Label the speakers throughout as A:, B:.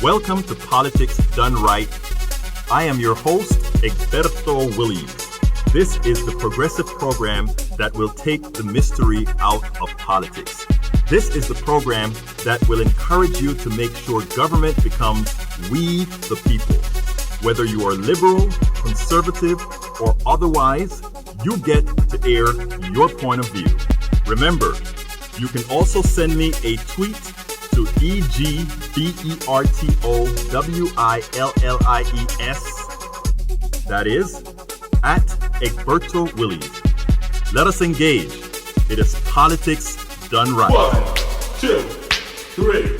A: Welcome to Politics Done Right. I am your host, Egberto Williams. This is the progressive program that will take the mystery out of politics. This is the program that will encourage you to make sure government becomes we the people. Whether you are liberal, conservative, or otherwise, you get to air your point of view. Remember, you can also send me a tweet to EGBERTOWILLIES. That is, at Egberto Williams. Let us engage. It is politics done right.
B: 1, 2, 3.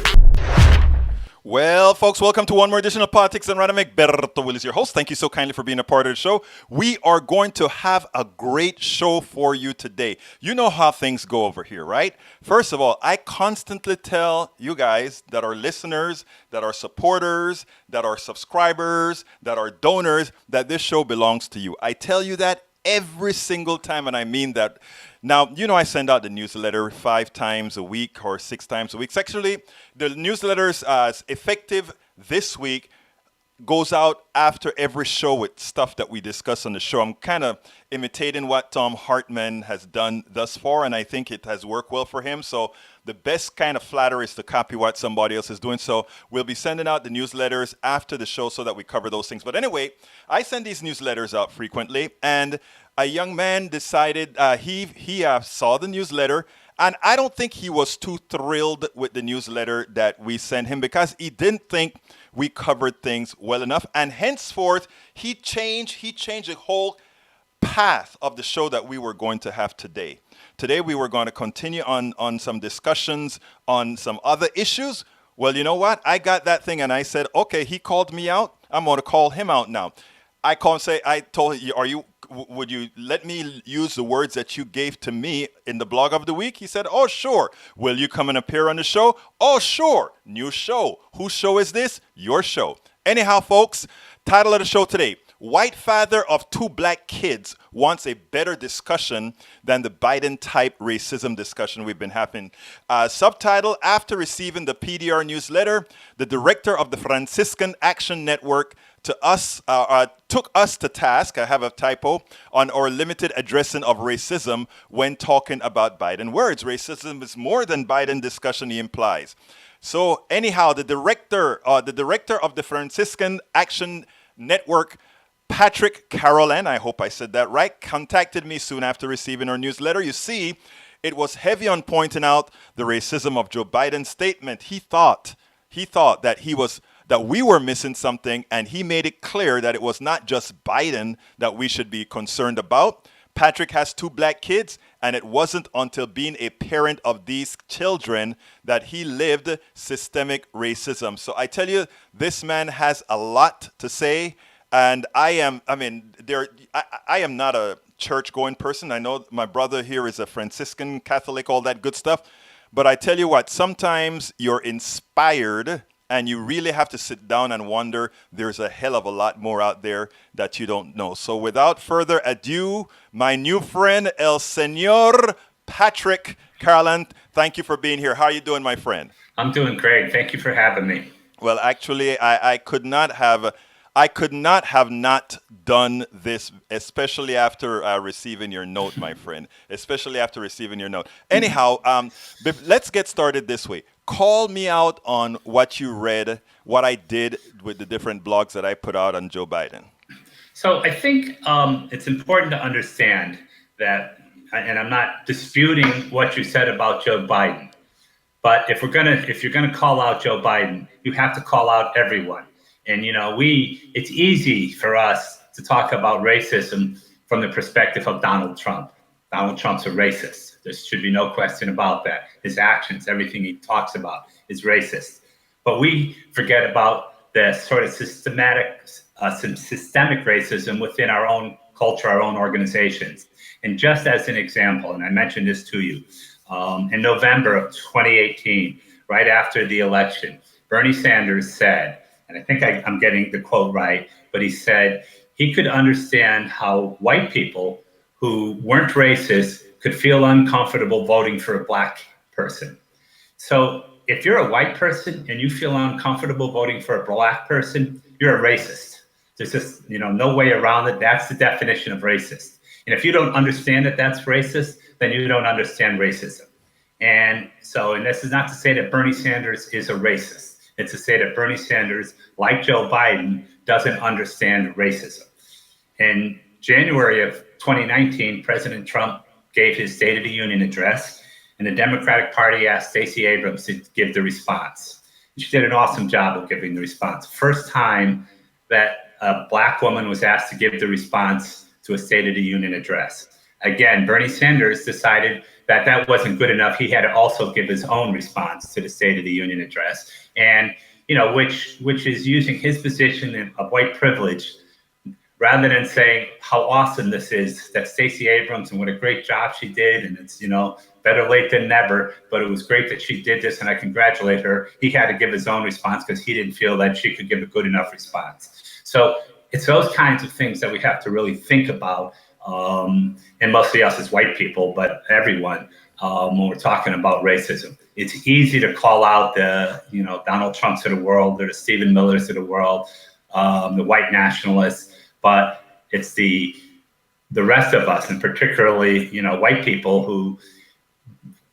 C: Well, folks, welcome to one more edition of Politics and Random. Egberto Williams, your host. Thank you so kindly for being a part of the show. We are going to have a great show for you today. You know how things go over here, right? First of all, I constantly tell you guys that are listeners, that are supporters, that are subscribers, that are donors, that this show belongs to you. I tell you that every single time, and I mean that. Now, you know I send out the newsletter 5 times a week or 6 times a week. Actually, the newsletters effective this week goes out after every show with stuff that we discuss on the show. I'm kind of imitating what Tom Hartman has done thus far, and I think it has worked well for him. So the best kind of flattery is to copy what somebody else is doing. So we'll be sending out the newsletters after the show so that we cover those things. But anyway, I send these newsletters out frequently, and a young man decided he saw the newsletter, and I don't think he was too thrilled with the newsletter that we sent him because he didn't think we covered things well enough, and henceforth he changed the whole path of the show that we were going to have today. Today we were going to continue on some discussions on some other issues. Well, you know what? I got that thing and I said, okay, he called me out. I'm going to call him out now. I told him, would you let me use the words that you gave to me in the blog of the week? He said, oh, sure. Will you come and appear on the show? Oh, sure. New show. Whose show is this? Your show. Anyhow, folks, title of the show today: White father of 2 black kids wants a better discussion than the Biden-type racism discussion we've been having. Subtitle: After receiving the PDR newsletter, the director of the Franciscan Action Network took us to task, I have a typo, on our limited addressing of racism when talking about Biden words. Racism is more than Biden discussion, he implies. So anyhow, the director of the Franciscan Action Network, Patrick Carrolan, I hope I said that right, contacted me soon after receiving our newsletter. You see, it was heavy on pointing out the racism of Joe Biden's statement. He thought that we were missing something, and he made it clear that it was not just Biden that we should be concerned about. Patrick has 2 black kids, and it wasn't until being a parent of these children that he lived systemic racism. So I tell you, this man has a lot to say, and I am not a church-going person. I know my brother here is a Franciscan Catholic, all that good stuff. But I tell you what, sometimes you're inspired and you really have to sit down and wonder, there's a hell of a lot more out there that you don't know. So without further ado, my new friend, El Señor Patrick Carolan, thank you for being here. How are you doing, my friend?
D: I'm doing great. Thank you for having me.
C: Well, actually, I could not have not done this, especially after receiving your note, my friend. Especially after receiving your note. Anyhow, let's get started this way. Call me out on what you read, what I did with the different blogs that I put out on Joe Biden.
D: So I think it's important to understand that, and I'm not disputing what you said about Joe Biden, but if you're gonna call out Joe Biden, you have to call out everyone. And it's easy for us to talk about racism from the perspective of Donald Trump. Donald Trump's a racist. There should be no question about that. His actions, everything he talks about is racist. But we forget about the sort of systemic racism within our own culture, our own organizations. And just as an example, and I mentioned this to you, in November of 2018, right after the election, Bernie Sanders said, and I think I'm getting the quote right, but he said he could understand how white people who weren't racist could feel uncomfortable voting for a black person. So if you're a white person and you feel uncomfortable voting for a black person, you're a racist. There's just, no way around it. That's the definition of racist. And if you don't understand that that's racist, then you don't understand racism. And this is not to say that Bernie Sanders is a racist. It's to say that Bernie Sanders, like Joe Biden, doesn't understand racism. In January of 2019, President Trump gave his State of the Union address, and the Democratic Party asked Stacey Abrams to give the response. She did an awesome job of giving the response. First time that a black woman was asked to give the response to a State of the Union address. Again, Bernie Sanders decided that that wasn't good enough. He had to also give his own response to the State of the Union address, and which is using his position of white privilege, rather than saying how awesome this is, that Stacey Abrams and what a great job she did, and it's better late than never, but it was great that she did this, and I congratulate her. He had to give his own response because he didn't feel that she could give a good enough response. So it's those kinds of things that we have to really think about, and mostly us as white people, but everyone, when we're talking about racism. It's easy to call out the Donald Trumps of the world, or the Stephen Millers of the world, the white nationalists, but it's the rest of us, and particularly white people who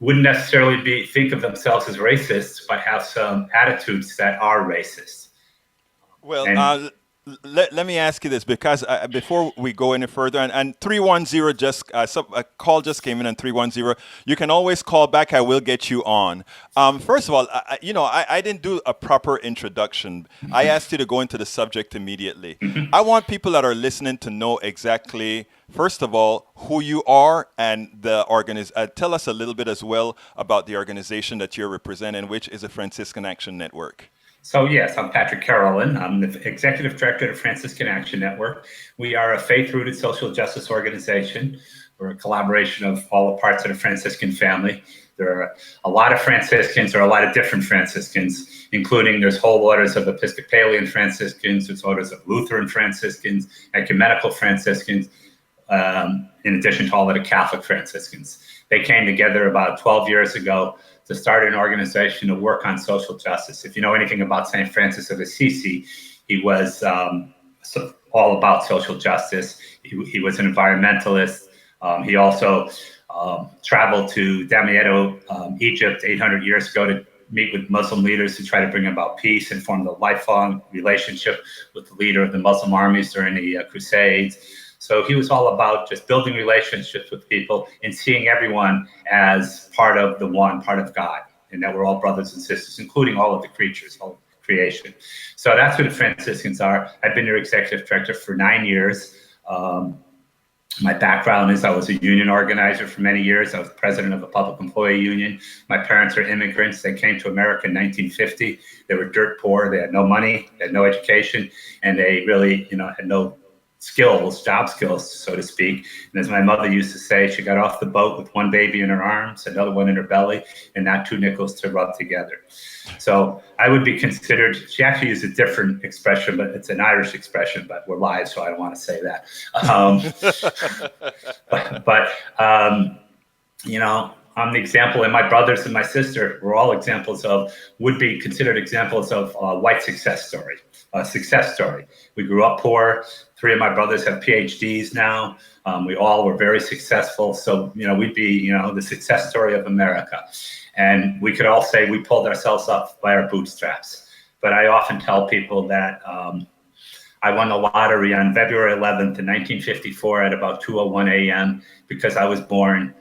D: wouldn't necessarily think of themselves as racists, but have some attitudes that are racist.
C: Well, let me ask you this, because before we go any further, and 310 a call just came in on 310. You can always call back. I will get you on. First of all, I didn't do a proper introduction. I asked you to go into the subject immediately. I want people that are listening to know exactly, first of all, who you are and the organization. Tell us a little bit as well about the organization that you're representing, which is the Franciscan Action Network.
D: So yes, I'm Patrick Carrolan. I'm the executive director of the Franciscan Action Network. We are a faith-rooted social justice organization. We're a collaboration of all the parts of the Franciscan family. There are a lot of Franciscans, or a lot of different Franciscans, including there's whole orders of Episcopalian Franciscans, there's orders of Lutheran Franciscans, ecumenical Franciscans, in addition to all of the Catholic Franciscans. They came together about 12 years ago to start an organization to work on social justice. If you know anything about St. Francis of Assisi, he was all about social justice. He was an environmentalist. He also traveled to Damietta, Egypt 800 years ago to meet with Muslim leaders to try to bring about peace, and formed a lifelong relationship with the leader of the Muslim armies during the Crusades. So he was all about just building relationships with people and seeing everyone as part of the one, part of God, and that we're all brothers and sisters, including all of the creatures, all of creation. So that's who the Franciscans are. I've been their executive director for 9 years. My background is I was a union organizer for many years. I was president of a public employee union. My parents are immigrants. They came to America in 1950. They were dirt poor. They had no money, they had no education, and they really, had no skills, job skills, so to speak. And as my mother used to say, she got off the boat with one baby in her arms, another one in her belly, and not two nickels to rub together. So I would be considered, she actually used a different expression, but it's an Irish expression, but we're live, so I don't want to say that. I'm the example, and my brothers and my sister were all examples of, would be considered examples of a white success story. We grew up poor. 3 of my brothers have PhDs now. We all were very successful. So, we'd be, the success story of America. And we could all say we pulled ourselves up by our bootstraps. But I often tell people that I won the lottery on February 11th in 1954 at about 2:01 a.m. because I was born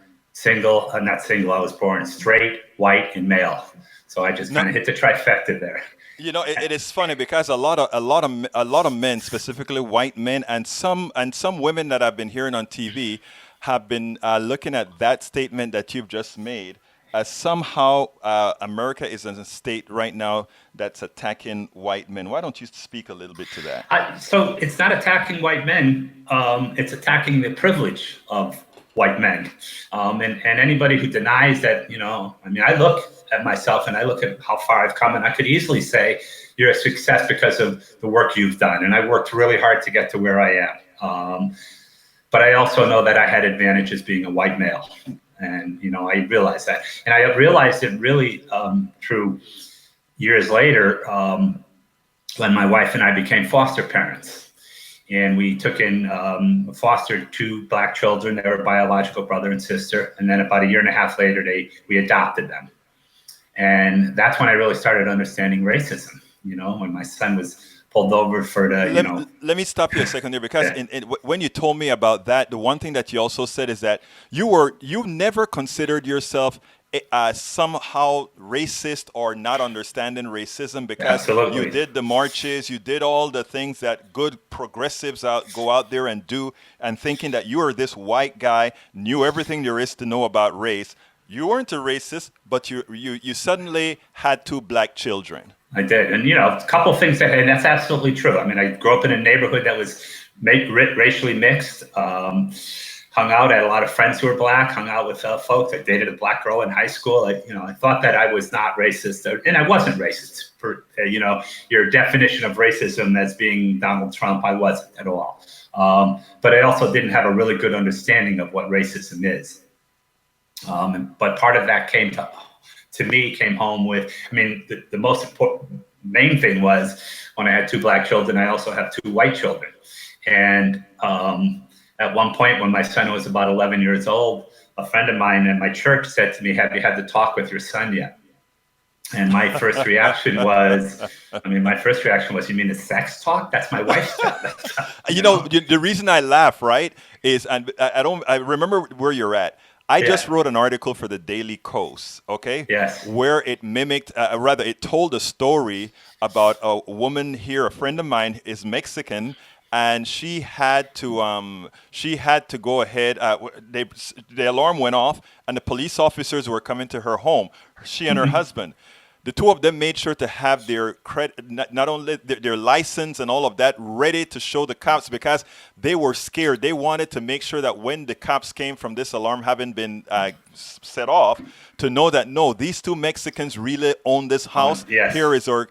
D: I was born straight, white, and male. So I just kind of hit the trifecta there.
C: It is funny because a lot of men, specifically white men, and some women that I've been hearing on TV have been looking at that statement that you've just made as somehow America is in a state right now that's attacking white men. Why don't you speak a little bit to that?
D: So it's not attacking white men. It's attacking the privilege of white men. And anybody who denies that, I look at myself and I look at how far I've come, and I could easily say you're a success because of the work you've done. And I worked really hard to get to where I am. But I also know that I had advantages being a white male. And, I realized that. And I realized it really through years later when my wife and I became foster parents. And we took in, fostered 2 Black children. They were biological brother and sister. And then about a year and a half later, we adopted them. And that's when I really started understanding racism, when my son was pulled over for the,
C: Let me stop you a second there, because when you told me about that, the one thing that you also said is that you never considered yourself somehow racist or not understanding racism, because
D: Absolutely.
C: you did the marches, you did all the things that good progressives go out there and do, and thinking that you are this white guy, knew everything there is to know about race. You weren't a racist, but you suddenly had 2 Black children.
D: I did. And, a couple of things and that's absolutely true. I mean, I grew up in a neighborhood that was racially mixed, hung out, I had a lot of friends who were Black, hung out with folks. I dated a Black girl in high school. I thought that I was not racist, and I wasn't racist. Your definition of racism as being Donald Trump, I wasn't at all. But I also didn't have a really good understanding of what racism is. But part of that came home with, the most important main thing was when I had 2 Black children, I also have 2 white children. And at one point when my son was about 11 years old, a friend of mine at my church said to me, "Have you had the talk with your son yet?" And my first reaction was, "You mean the sex talk? That's my wife's job."
C: The reason I laugh, right, is, and I remember where you're at. I just wrote an article for the Daily Kos, okay?
D: Yes.
C: Where it mimicked, it told a story about a woman here, a friend of mine is Mexican, and she had to go ahead. The alarm went off, and the police officers were coming to her home. She and her husband. The 2 of them made sure to have their not only their license and all of that ready to show the cops, because they were scared. They wanted to make sure that when the cops came from this alarm having been set off, to know that, no, these 2 Mexicans really own this house.
D: Yes.
C: Here is our.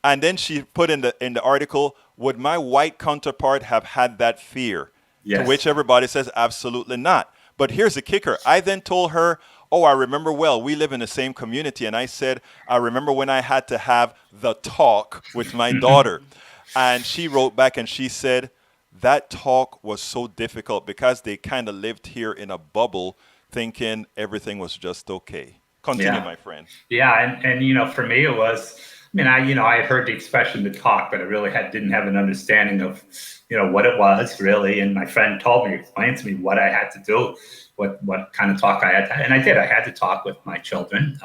C: And then she put in the article, would my white counterpart have had that fear?
D: Yes.
C: To which everybody says, absolutely not. But here's the kicker. I then told her, oh, I remember well, we live in the same community. And I said, I remember when I had to have the talk with my daughter. And she wrote back and she said, that talk was so difficult because they kind of lived here in a bubble thinking everything was just okay. Continue, my friend.
D: Yeah. And for me, it was, I had heard the expression the talk, but I really didn't have an understanding of, what it was really. And my friend explained to me what I had to do, what kind of talk I had to, and I did. I had to talk with my children.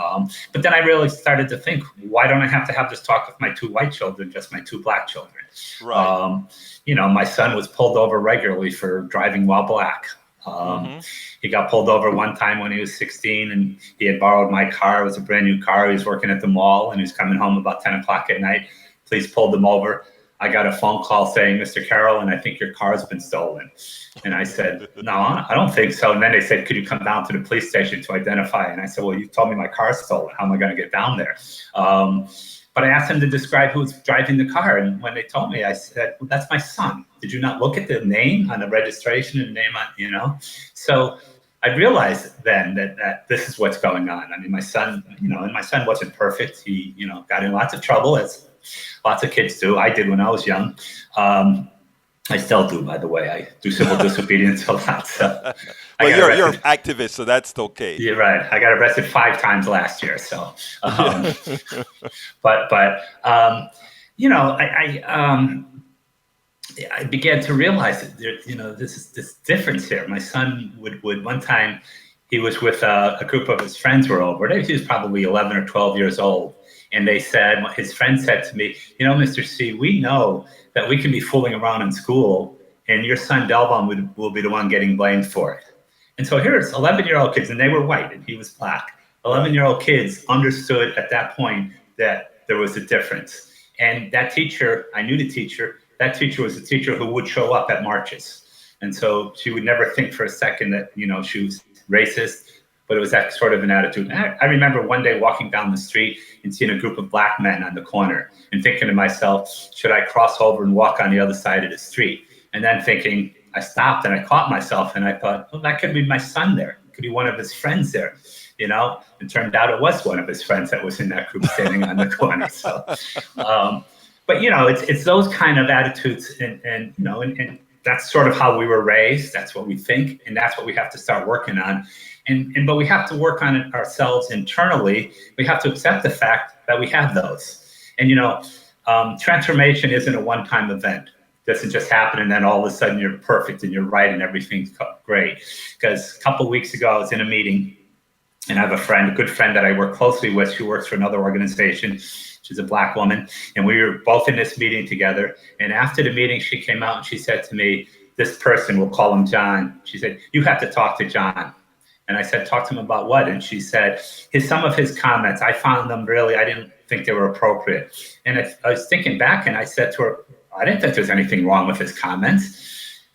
D: But then I really started to think, why don't I have to have this talk with my 2 white children, just my 2 Black children?
C: Right.
D: My son was pulled over regularly for driving while Black. He got pulled over one time when he was 16, and he had borrowed my car. It was a brand new car. He was working at the mall, and he was coming home about 10 o'clock at night. Police pulled him over. I got a phone call saying, "Mr. Carolan, I think your car's been stolen." And I said, "No, I don't think so." And then they said, "Could you come down to the police station to identify?" And I said, "Well, you told me my car's stolen. How am I going to get down there?" But I asked him to describe who was driving the car. And when they told me, I said, "Well, that's my son. Did you not look at the name on the registration and name on, So I realized then that this is what's going on. My son, and my son wasn't perfect. He, got in lots of trouble, as lots of kids do. I did when I was young. I still do, by the way. I do civil disobedience a lot. So
C: Well, you're an activist, so that's okay.
D: You're right. I got arrested 5 times last year. So, I began to realize that this difference here. My son would one time, he was with a group of his friends were over. He was probably 11 or 12 years old. And his friend said to me, "Mr. C, we know that we can be fooling around in school, and your son Delvon will be the one getting blamed for it." And so here's 11-year-old kids, and they were white, and he was Black. 11-year-old kids understood at that point that there was a difference. And that teacher, I knew the teacher. That teacher was a teacher who would show up at marches. And so she would never think for a second that, she was racist, but it was that sort of an attitude. And I remember one day walking down the street and seeing a group of Black men on the corner and thinking to myself, should I cross over and walk on the other side of the street? And then thinking, I stopped and I caught myself and I thought, well, that could be my son there. could be one of his friends there, It turned out it was one of his friends that was in that group standing on the corner. So, but it's those kind of attitudes, and that's sort of how we were raised. That's what we think, and that's what we have to start working on. But we have to work on it ourselves internally. We have to accept the fact that we have those. And transformation isn't a one-time event. It doesn't just happen and then all of a sudden you're perfect and you're right and everything's great. Because a couple of weeks ago I was in a meeting, and I have a good friend that I work closely with. She works for another organization. She's a Black woman, and we were both in this meeting together. And after the meeting, she came out and she said to me, "This person, we'll call him John." She said, "You have to talk to John." And I said, "Talk to him about what?" And she said, some of his comments, I found them I didn't think they were appropriate. And I was thinking back, and I said to her, "I didn't think there's anything wrong with his comments."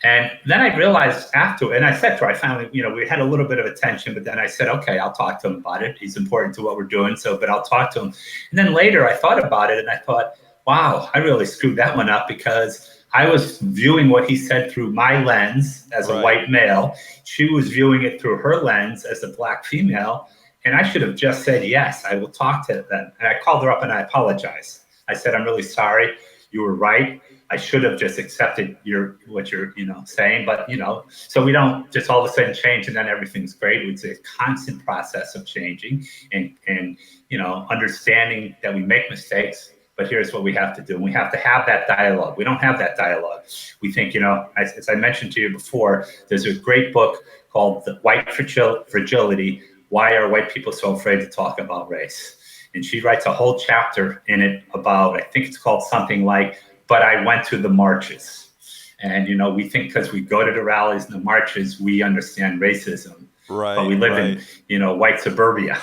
D: And then I realized after, and I said to her, I finally, we had a little bit of a tension, but then I said, okay, I'll talk to him about it. He's important to what we're doing, but I'll talk to him. And then later I thought about it, and I thought, wow, I really screwed that one up, because I was viewing what he said through my lens as a white male. She was viewing it through her lens as a Black female. And I should have just said, yes, I will talk to them. And I called her up and I apologized. I said, "I'm really sorry. You were right. I should have just accepted what you're saying." But, so we don't just all of a sudden change and then everything's great. It's a constant process of changing and understanding that we make mistakes. But here's what we have to do. We have to have that dialogue. We don't have that dialogue. We think, as I mentioned to you before, there's a great book called The White Fragility, Why Are White People So Afraid to Talk About Race? And she writes a whole chapter in it about, I think it's called something like, "But I went to the marches." And, we think because we go to the rallies and the marches, we understand racism.
C: Right.
D: But we live in, white suburbia,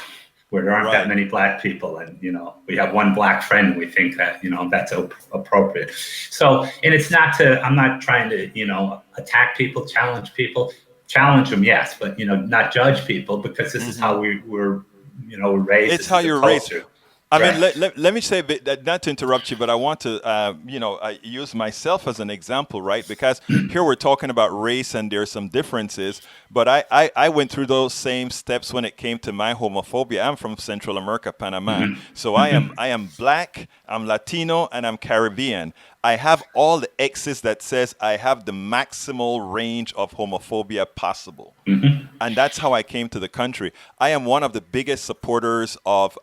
D: where there aren't that many Black people. And, we have one Black friend, and we think that, that's appropriate. So, and I'm not trying to, attack people, challenge them, yes, but, not judge people, because this is how we're raised.
C: It's how you're raised. I mean, let me say, not to interrupt you, but I want to, I use myself as an example, right? Because here we're talking about race and there's some differences, but I went through those same steps when it came to my homophobia. I'm from Central America, Panama. So I am Black, I'm Latino, and I'm Caribbean. I have all the X's that says I have the maximal range of homophobia possible. And that's how I came to the country. I am one of the biggest supporters of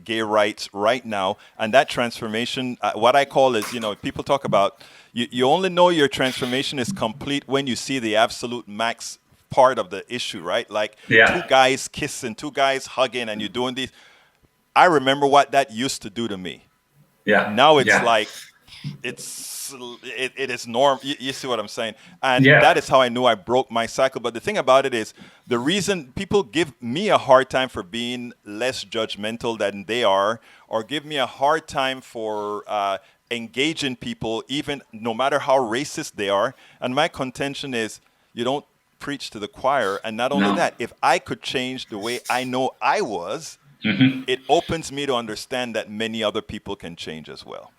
C: gay rights right now. And that transformation, what I call is, people talk about, you only know your transformation is complete when you see the absolute max part of the issue, right? Like two guys kissing, two guys hugging, and you're doing these. I remember what that used to do to me. Now it's like, it is norm. You see what I'm saying? And that is how I knew I broke my cycle. But the thing about it is, the reason people give me a hard time for being less judgmental than they are, or give me a hard time for engaging people, even no matter how racist they are. And my contention is, you don't preach to the choir. And not only that, if I could change the way I know I was, it opens me to understand that many other people can change as well.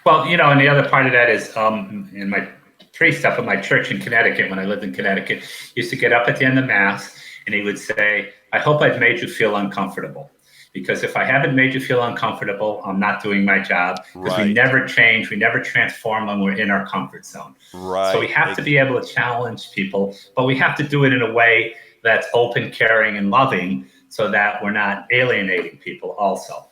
D: Well, and the other part of that is in my priest up at my church in Connecticut, when I lived in Connecticut, used to get up at the end of Mass and he would say, "I hope I've made you feel uncomfortable. Because if I haven't made you feel uncomfortable, I'm not doing my job." Because we never change, we never transform when we're in our comfort zone. So we have to be able to challenge people, but we have to do it in a way that's open, caring, and loving, so that we're not alienating people also.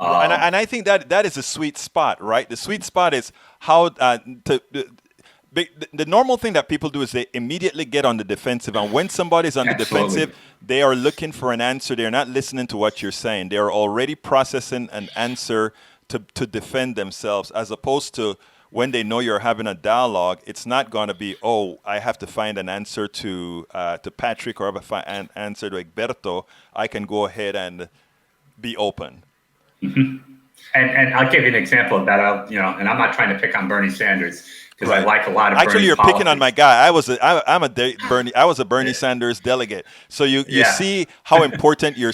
C: And I think that is a sweet spot, right? The sweet spot is how the normal thing that people do is they immediately get on the defensive. And when somebody's on the defensive, they are looking for an answer. They're not listening to what you're saying. They are already processing an answer to defend themselves, as opposed to when they know you're having a dialogue. It's not going to be, "Oh, I have to find an answer to Patrick, or I have to find an answer to Egberto." I can go ahead and be open.
D: And I'll give you an example of that. And I'm not trying to pick on Bernie Sanders, because I like a lot of Bernie
C: Actually, you're
D: politics.
C: picking on my guy. I was a Bernie Sanders delegate. So you see how important you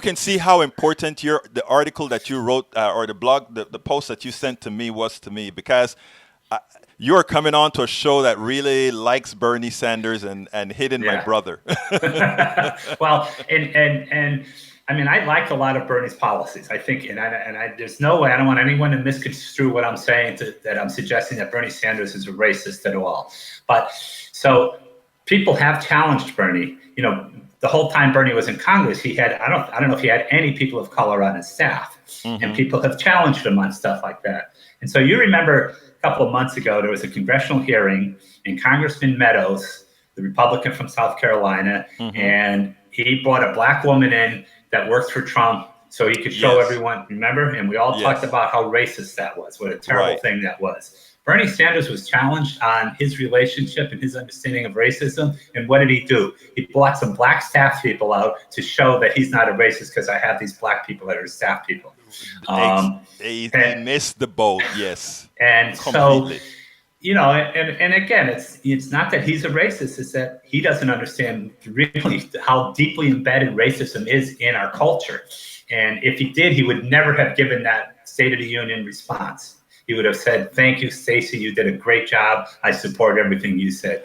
C: can see how important the article that you wrote or the blog, the post that you sent to me was to me, because You're coming on to a show that really likes Bernie Sanders and hitting my
D: Yeah.
C: brother.
D: Well, and I mean, I like a lot of Bernie's policies. I think, and I there's no way, I don't want anyone to misconstrue what I'm saying, that I'm suggesting that Bernie Sanders is a racist at all. But so people have challenged Bernie. You know, the whole time Bernie was in Congress, he had, I don't know if he had any people of color on his staff, and people have challenged him on stuff like that. And so you remember a couple of months ago, there was a congressional hearing, and Congressman Meadows, the Republican from South Carolina, and he brought a black woman in that works for Trump so he could show everyone, remember? And we all talked about how racist that was, what a terrible thing that was. Bernie Sanders was challenged on his relationship and his understanding of racism. And what did he do? He brought some black staff people out to show that he's not a racist because I have these black people that are staff people.
C: He missed the boat, yes.
D: And
C: completely.
D: So, you know, and again, it's not that he's a racist, it's that he doesn't understand really how deeply embedded racism is in our culture. And if he did, he would never have given that State of the Union response. He would have said, "Thank you, Stacey, you did a great job. I support everything you said."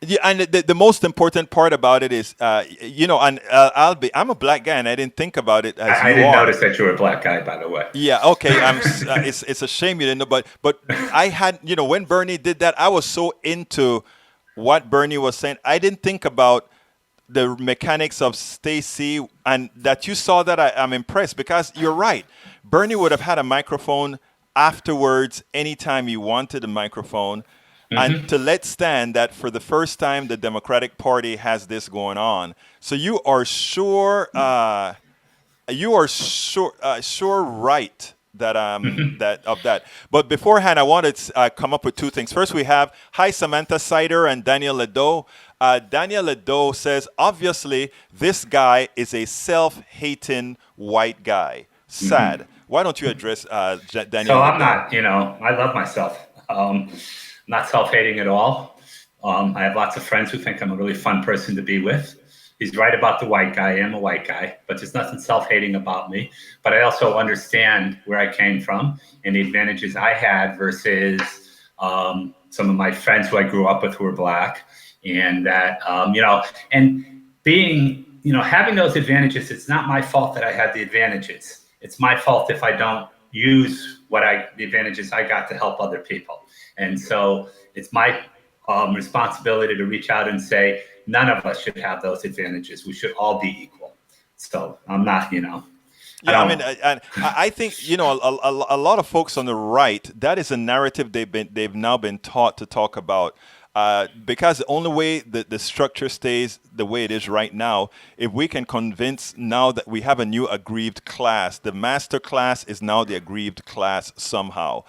C: The most important part about it is, you know, and I'm a black guy, and I didn't think about it as
D: I didn't notice that you were a black guy, by the way.
C: Yeah, okay. It's a shame you didn't know, but I had, you know, when Bernie did that, I was so into what Bernie was saying. I didn't think about the mechanics of Stacey, and that you saw that. I'm impressed, because you're right. Bernie would have had a microphone afterwards anytime he wanted a microphone. And to let stand that for the first time the Democratic Party has this going on. So you are sure right that that of that. But beforehand, I wanted to come up with two things. First, we have hi Samantha Sider and Daniel Ledoux. Daniel Ledoux says, obviously this guy is a self-hating white guy. Sad. Why don't you address Daniel?
D: So I'm not, you know, I love myself. Not self-hating at all. I have lots of friends who think I'm a really fun person to be with. He's right about the white guy. I am a white guy, but there's nothing self-hating about me. But I also understand where I came from and the advantages I had versus some of my friends who I grew up with who were black. And that, you know, and being, you know, having those advantages, it's not my fault that I had the advantages. It's my fault if I don't use the advantages I got to help other people. And so it's my responsibility to reach out and say, none of us should have those advantages. We should all be equal. So I'm not, you know.
C: Yeah, I mean, I think, you know, a lot of folks on the right, that is a narrative they've now been taught to talk about. Because the only way that the structure stays the way it is right now, if we can convince now that we have a new aggrieved class, the master class is now the aggrieved class somehow.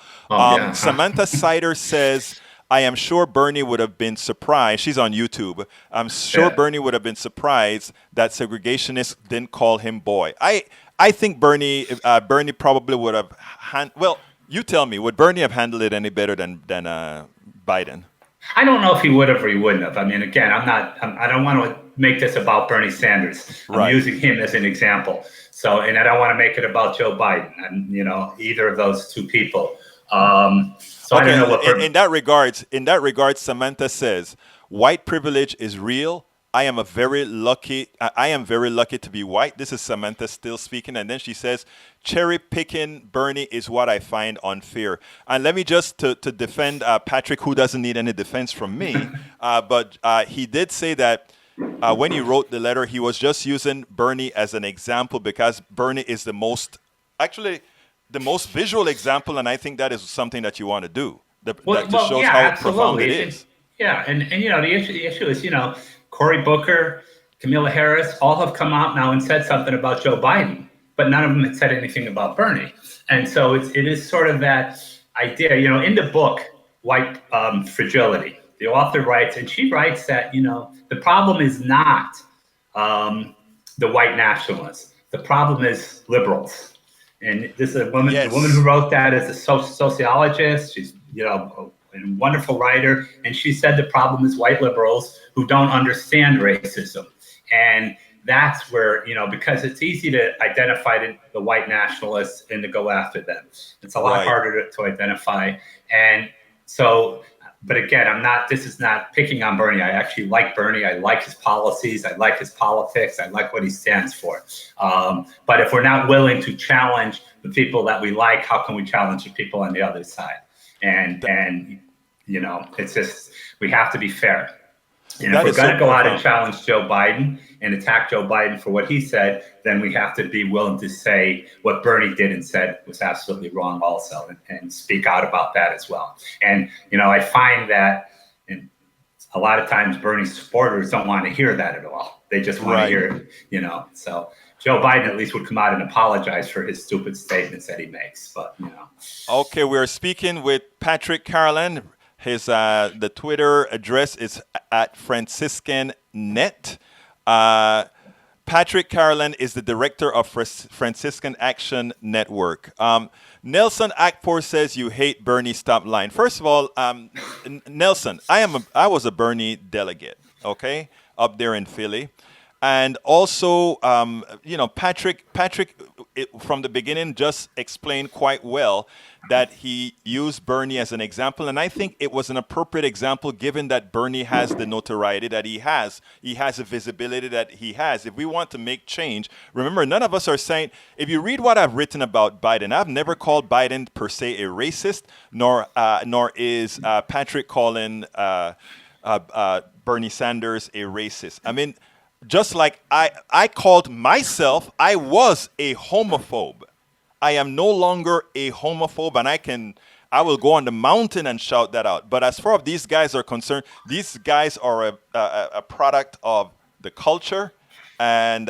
C: Samantha Sider says, I am sure Bernie would have been surprised. She's on YouTube. I'm sure Bernie would have been surprised that segregationists didn't call him boy. I think Bernie probably would have, well, you tell me, would Bernie have handled it any better than Biden?
D: I don't know if he would have or he wouldn't have. I mean, again, I don't want to make this about Bernie Sanders. I'm using him as an example. So, and I don't want to make it about Joe Biden and, you know, either of those two people. So I don't know what.
C: In that regards, Samantha says, white privilege is real. I am very lucky to be white. This is Samantha still speaking. And then she says, cherry picking Bernie is what I find unfair. And let me just to defend Patrick, who doesn't need any defense from me. But he did say that when he wrote the letter, he was just using Bernie as an example because Bernie is the most visual example. And I think that is something that you want to do. That shows how profound it is.
D: Yeah. And you know, the issue is, you know, Cory Booker, Kamala Harris, all have come out now and said something about Joe Biden, but none of them had said anything about Bernie. And so it is sort of that idea, you know, in the book, White Fragility, the author writes, and she writes that, you know, the problem is not the white nationalists. The problem is liberals. And this is a woman, the woman who wrote that is a sociologist. She's, you know, a wonderful writer. And she said the problem is white liberals who don't understand racism. And that's where, because it's easy to identify the white nationalists and to go after them. It's a lot harder to identify. And so, but again, this is not picking on Bernie. I actually like Bernie. I like his policies. I like his politics. I like what he stands for. But if we're not willing to challenge the people that we like, how can we challenge the people on the other side? And it's just, we have to be fair. And if we're going to go out and challenge Joe Biden and attack Joe Biden for what he said, then we have to be willing to say what Bernie did and said was absolutely wrong also, and speak out about that as well. And, I find that a lot of times Bernie's supporters don't want to hear that at all. They just want to hear, so Joe Biden at least would come out and apologize for his stupid statements that he makes. But,
C: Okay, we're speaking with Patrick Carrolan. His the Twitter address is at Franciscan net. Patrick Carrolan is the director of Franciscan Action Network. Nelson Akpor says you hate Bernie. Stop lying. First of all, Nelson, I was a Bernie delegate, okay, up there in Philly. And also, Patrick, from the beginning, just explained quite well that he used Bernie as an example. And I think it was an appropriate example, given that Bernie has the notoriety that he has. He has the visibility that he has. If we want to make change, remember, none of us are saying, if you read what I've written about Biden, I've never called Biden per se a racist, nor is Patrick calling Bernie Sanders a racist. I mean, just like I called myself, I was a homophobe. I am no longer a homophobe, and I will go on the mountain and shout that out. But as far as these guys are concerned, these guys are a product of the culture. And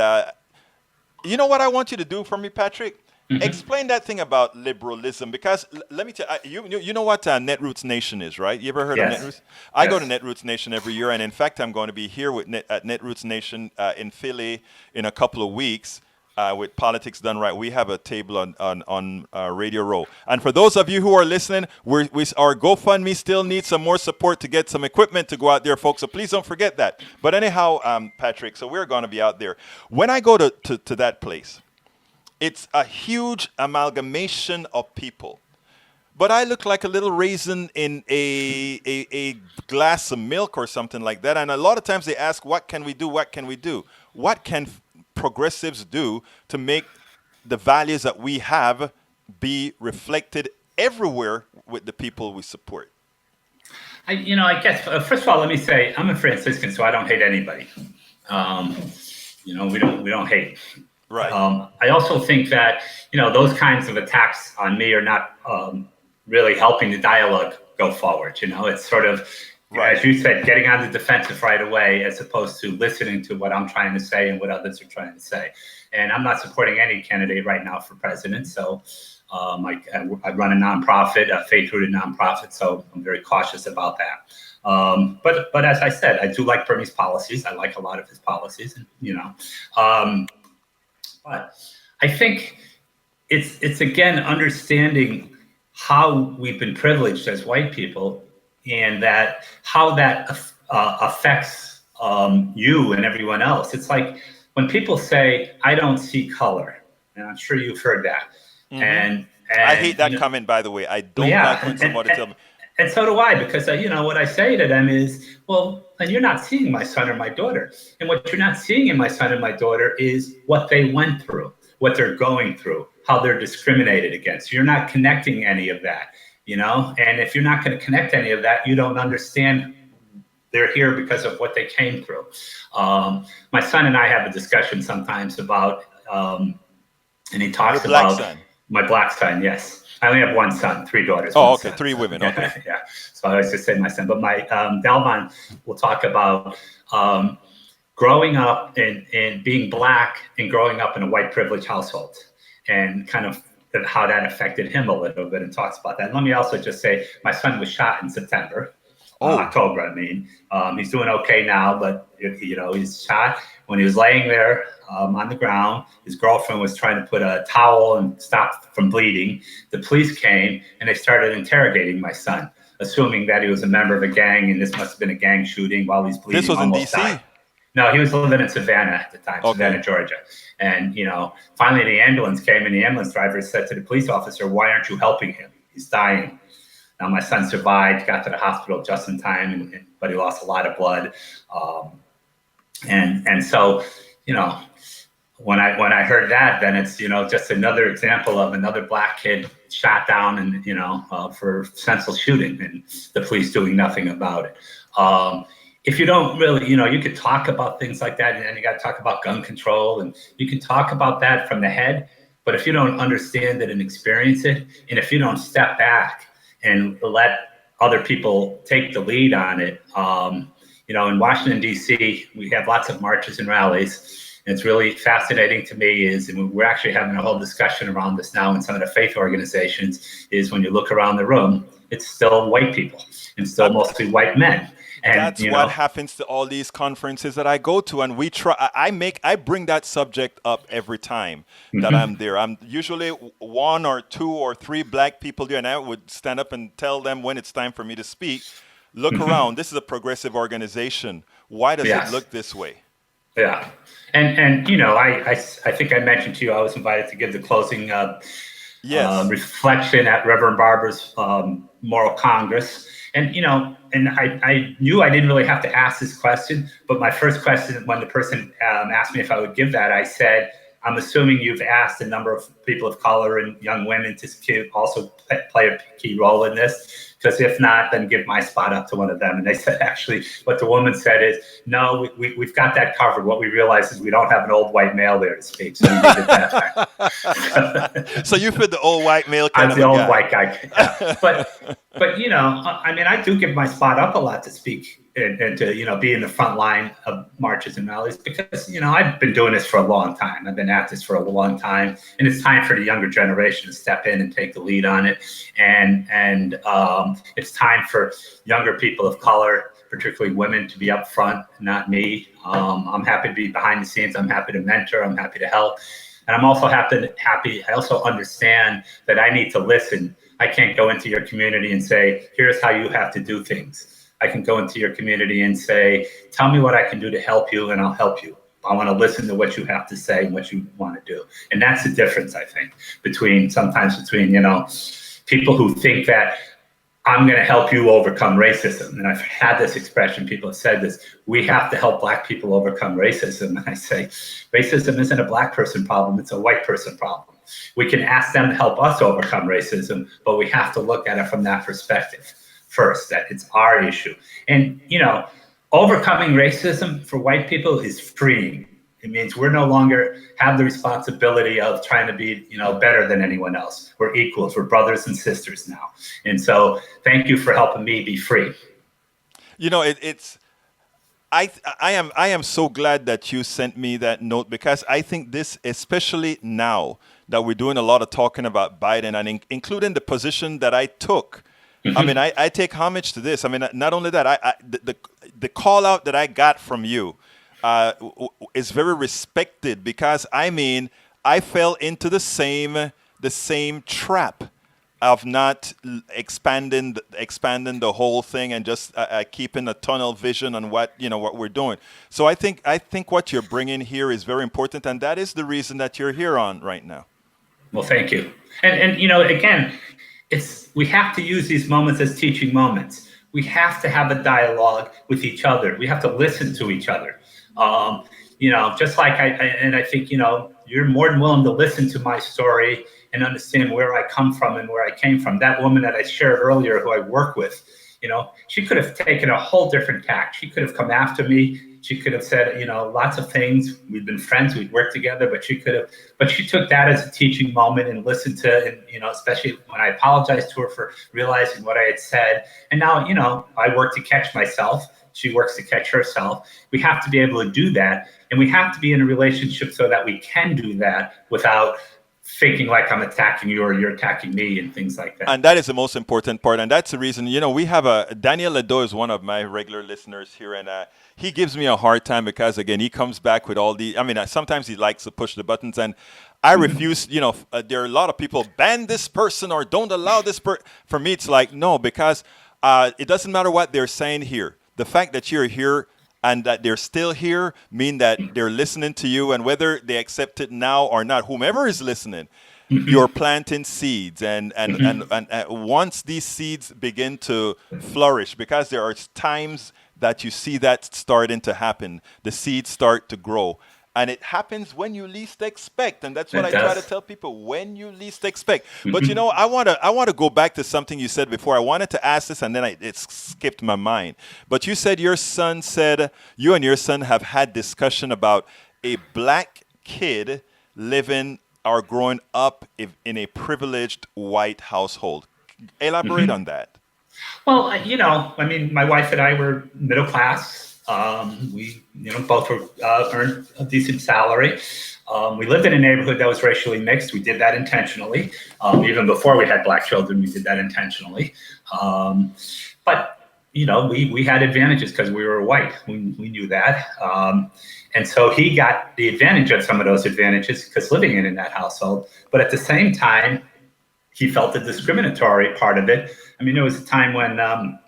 C: you know what I want you to do for me, Patrick? Mm-hmm. Explain that thing about liberalism, because let me tell you know what Netroots Nation is, right? You ever heard of Netroots? I go to Netroots Nation every year, and in fact, I'm going to be here at Netroots Nation in Philly in a couple of weeks with Politics Done Right. We have a table on Radio Row. And for those of you who are listening, our GoFundMe still needs some more support to get some equipment to go out there, folks. So please don't forget that. But anyhow, Patrick, so we're going to be out there. When I go to that place, it's a huge amalgamation of people. But I look like a little raisin in a glass of milk or something like that. And a lot of times they ask, what can we do? What can we do? What can progressives do to make the values that we have be reflected everywhere with the people we support?
D: I guess, first of all, let me say, I'm a Franciscan, so I don't hate anybody. We don't hate.
C: Right.
D: I also think that, those kinds of attacks on me are not really helping the dialogue go forward. It's sort of, as you said, getting on the defensive right away, as opposed to listening to what I'm trying to say and what others are trying to say. And I'm not supporting any candidate right now for president. So I run a nonprofit, a faith-rooted nonprofit. So I'm very cautious about that. But as I said, I do like Bernie's policies. I like a lot of his policies, but I think it's again understanding how we've been privileged as white people, and how that affects you and everyone else. It's like when people say, "I don't see color," and I'm sure you've heard that. Mm-hmm. And
C: I hate that comment, by the way. I don't like when somebody tells me.
D: And so do I, because what I say to them is, well, and you're not seeing my son or my daughter. And what you're not seeing in my son and my daughter is what they went through, what they're going through, how they're discriminated against. You're not connecting any of that, and if you're not going to connect any of that, you don't understand they're here because of what they came through. My son and I have a discussion sometimes about, and he talks about my black son. Yes. I only have one son, 3 daughters.
C: Oh, okay, son. 3 women. Okay.
D: Yeah. So I always just say my son, but my Dalvan will talk about growing up and being black and growing up in a white privileged household, and kind of how that affected him a little bit, and talks about that. And let me also just say, my son was shot in September, October. I mean, he's doing okay now, but he's shot when he was laying there on the ground. His girlfriend was trying to put a towel and stop from bleeding. The police came and they started interrogating my son, assuming that he was a member of a gang, and this must have been a gang shooting while he's bleeding.
C: This was in D.C.?
D: No, he was living in Savannah at the time, Savannah, Georgia. And, finally the ambulance came, and the ambulance driver said to the police officer, "Why aren't you helping him? He's dying." Now, my son survived, got to the hospital just in time, but he lost a lot of blood. And so, when I heard that, then it's, just another example of another black kid shot down and, for senseless shooting, and the police doing nothing about it. If you don't really, you could talk about things like that, and then you got to talk about gun control, and you can talk about that from the head. But if you don't understand it and experience it, and if you don't step back and let other people take the lead on it, in Washington, D.C., we have lots of marches and rallies. And it's really fascinating to me and we're actually having a whole discussion around this now in some of the faith organizations, is when you look around the room, it's still white people and still mostly white men. And
C: that's what happens to all these conferences that I go to, and we try. I bring that subject up every time that I'm there. I'm usually one or two or three black people there, and I would stand up and tell them when it's time for me to speak. Look around. This is a progressive organization. Why does it look this way?
D: Yeah, and I think I mentioned to you I was invited to give the closing reflection at Reverend Barber's Moral Congress. And, and I knew I didn't really have to ask this question, but my first question, when the person asked me if I would give that, I said, "I'm assuming you've asked a number of people of color and young women to also play a key role in this, because if not, then give my spot up to one of them." And they said, actually, what the woman said is, "No, we've got that covered. What we realize is we don't have an old white male there to speak, so we need it that."
C: So you fit the old white male
D: I'm
C: kind
D: the
C: of
D: old
C: guy.
D: white guy. Yeah. But I do give my spot up a lot to speak and to, be in the front line of marches and rallies, because, I've been doing this for a long time. I've been at this for a long time, and it's time for the younger generation to step in and take the lead on it. And it's time for younger people of color, particularly women, to be up front, not me. I'm happy to be behind the scenes. I'm happy to mentor. I'm happy to help. And I'm also happy. I also understand that I need to listen. I can't go into your community and say, "Here's how you have to do things." I can go into your community and say, "Tell me what I can do to help you, and I'll help you." I want to listen to what you have to say and what you want to do. And that's the difference, I think, between people who think that I'm going to help you overcome racism. And I've had this expression, people have said this, "We have to help black people overcome racism." And I say, racism isn't a black person problem, it's a white person problem. We can ask them to help us overcome racism, but we have to look at it from that perspective first, that it's our issue. And, overcoming racism for white people is freeing. It means we're no longer have the responsibility of trying to be, better than anyone else. We're equals. We're brothers and sisters now. And so thank you for helping me be free.
C: I am so glad that you sent me that note, because I think this, especially now that we're doing a lot of talking about Biden, and including the position that I took. I mean, I take homage to this. I mean, not only that, the call out that I got from you is very respected, because I fell into the same trap of not expanding the whole thing and just keeping a tunnel vision on what we're doing. So I think what you're bringing here is very important, and that is the reason that you're here on right now.
D: Well, thank you. And again, we have to use these moments as teaching moments. We have to have a dialogue with each other. We have to listen to each other. Just like I think, you're more than willing to listen to my story and understand where I come from and where I came from. That woman that I shared earlier, who I work with, she could have taken a whole different tack. She could have come after me. She could have said, lots of things. We've been friends. We've worked together. But she took that as a teaching moment and listened to, and, especially when I apologized to her for realizing what I had said. And now, I work to catch myself. She works to catch herself. We have to be able to do that. And we have to be in a relationship so that we can do that without thinking like I'm attacking you or you're attacking me and things like that.
C: And that is the most important part. And that's the reason, we have Daniel Ledo is one of my regular listeners here. And he gives me a hard time because, again, he comes back with all sometimes he likes to push the buttons. And I refuse, there are a lot of people, ban this person or don't allow this person. For me, it's like, no, because it doesn't matter what they're saying here. The fact that you're here, and that they're still here mean that they're listening to you, and whether they accept it now or not, whomever is listening, you're planting seeds, and once these seeds begin to flourish, because there are times that you see that starting to happen, the seeds start to grow. And it happens when you least expect, and that's what I try to tell people: when you least expect. But I want to go back to something you said before. I wanted to ask this, and then it skipped my mind. But you said you and your son have had discussion about a black kid living or growing up in a privileged white household. Elaborate on that.
D: Well, I mean, my wife and I were middle class. We, both were, earned a decent salary. We lived in a neighborhood that was racially mixed. We did that intentionally. Even before we had black children, we did that intentionally. But we had advantages because we were white. We knew that. And so he got the advantage of some of those advantages because living in that household. But at the same time, he felt the discriminatory part of it. I mean, there was a time when I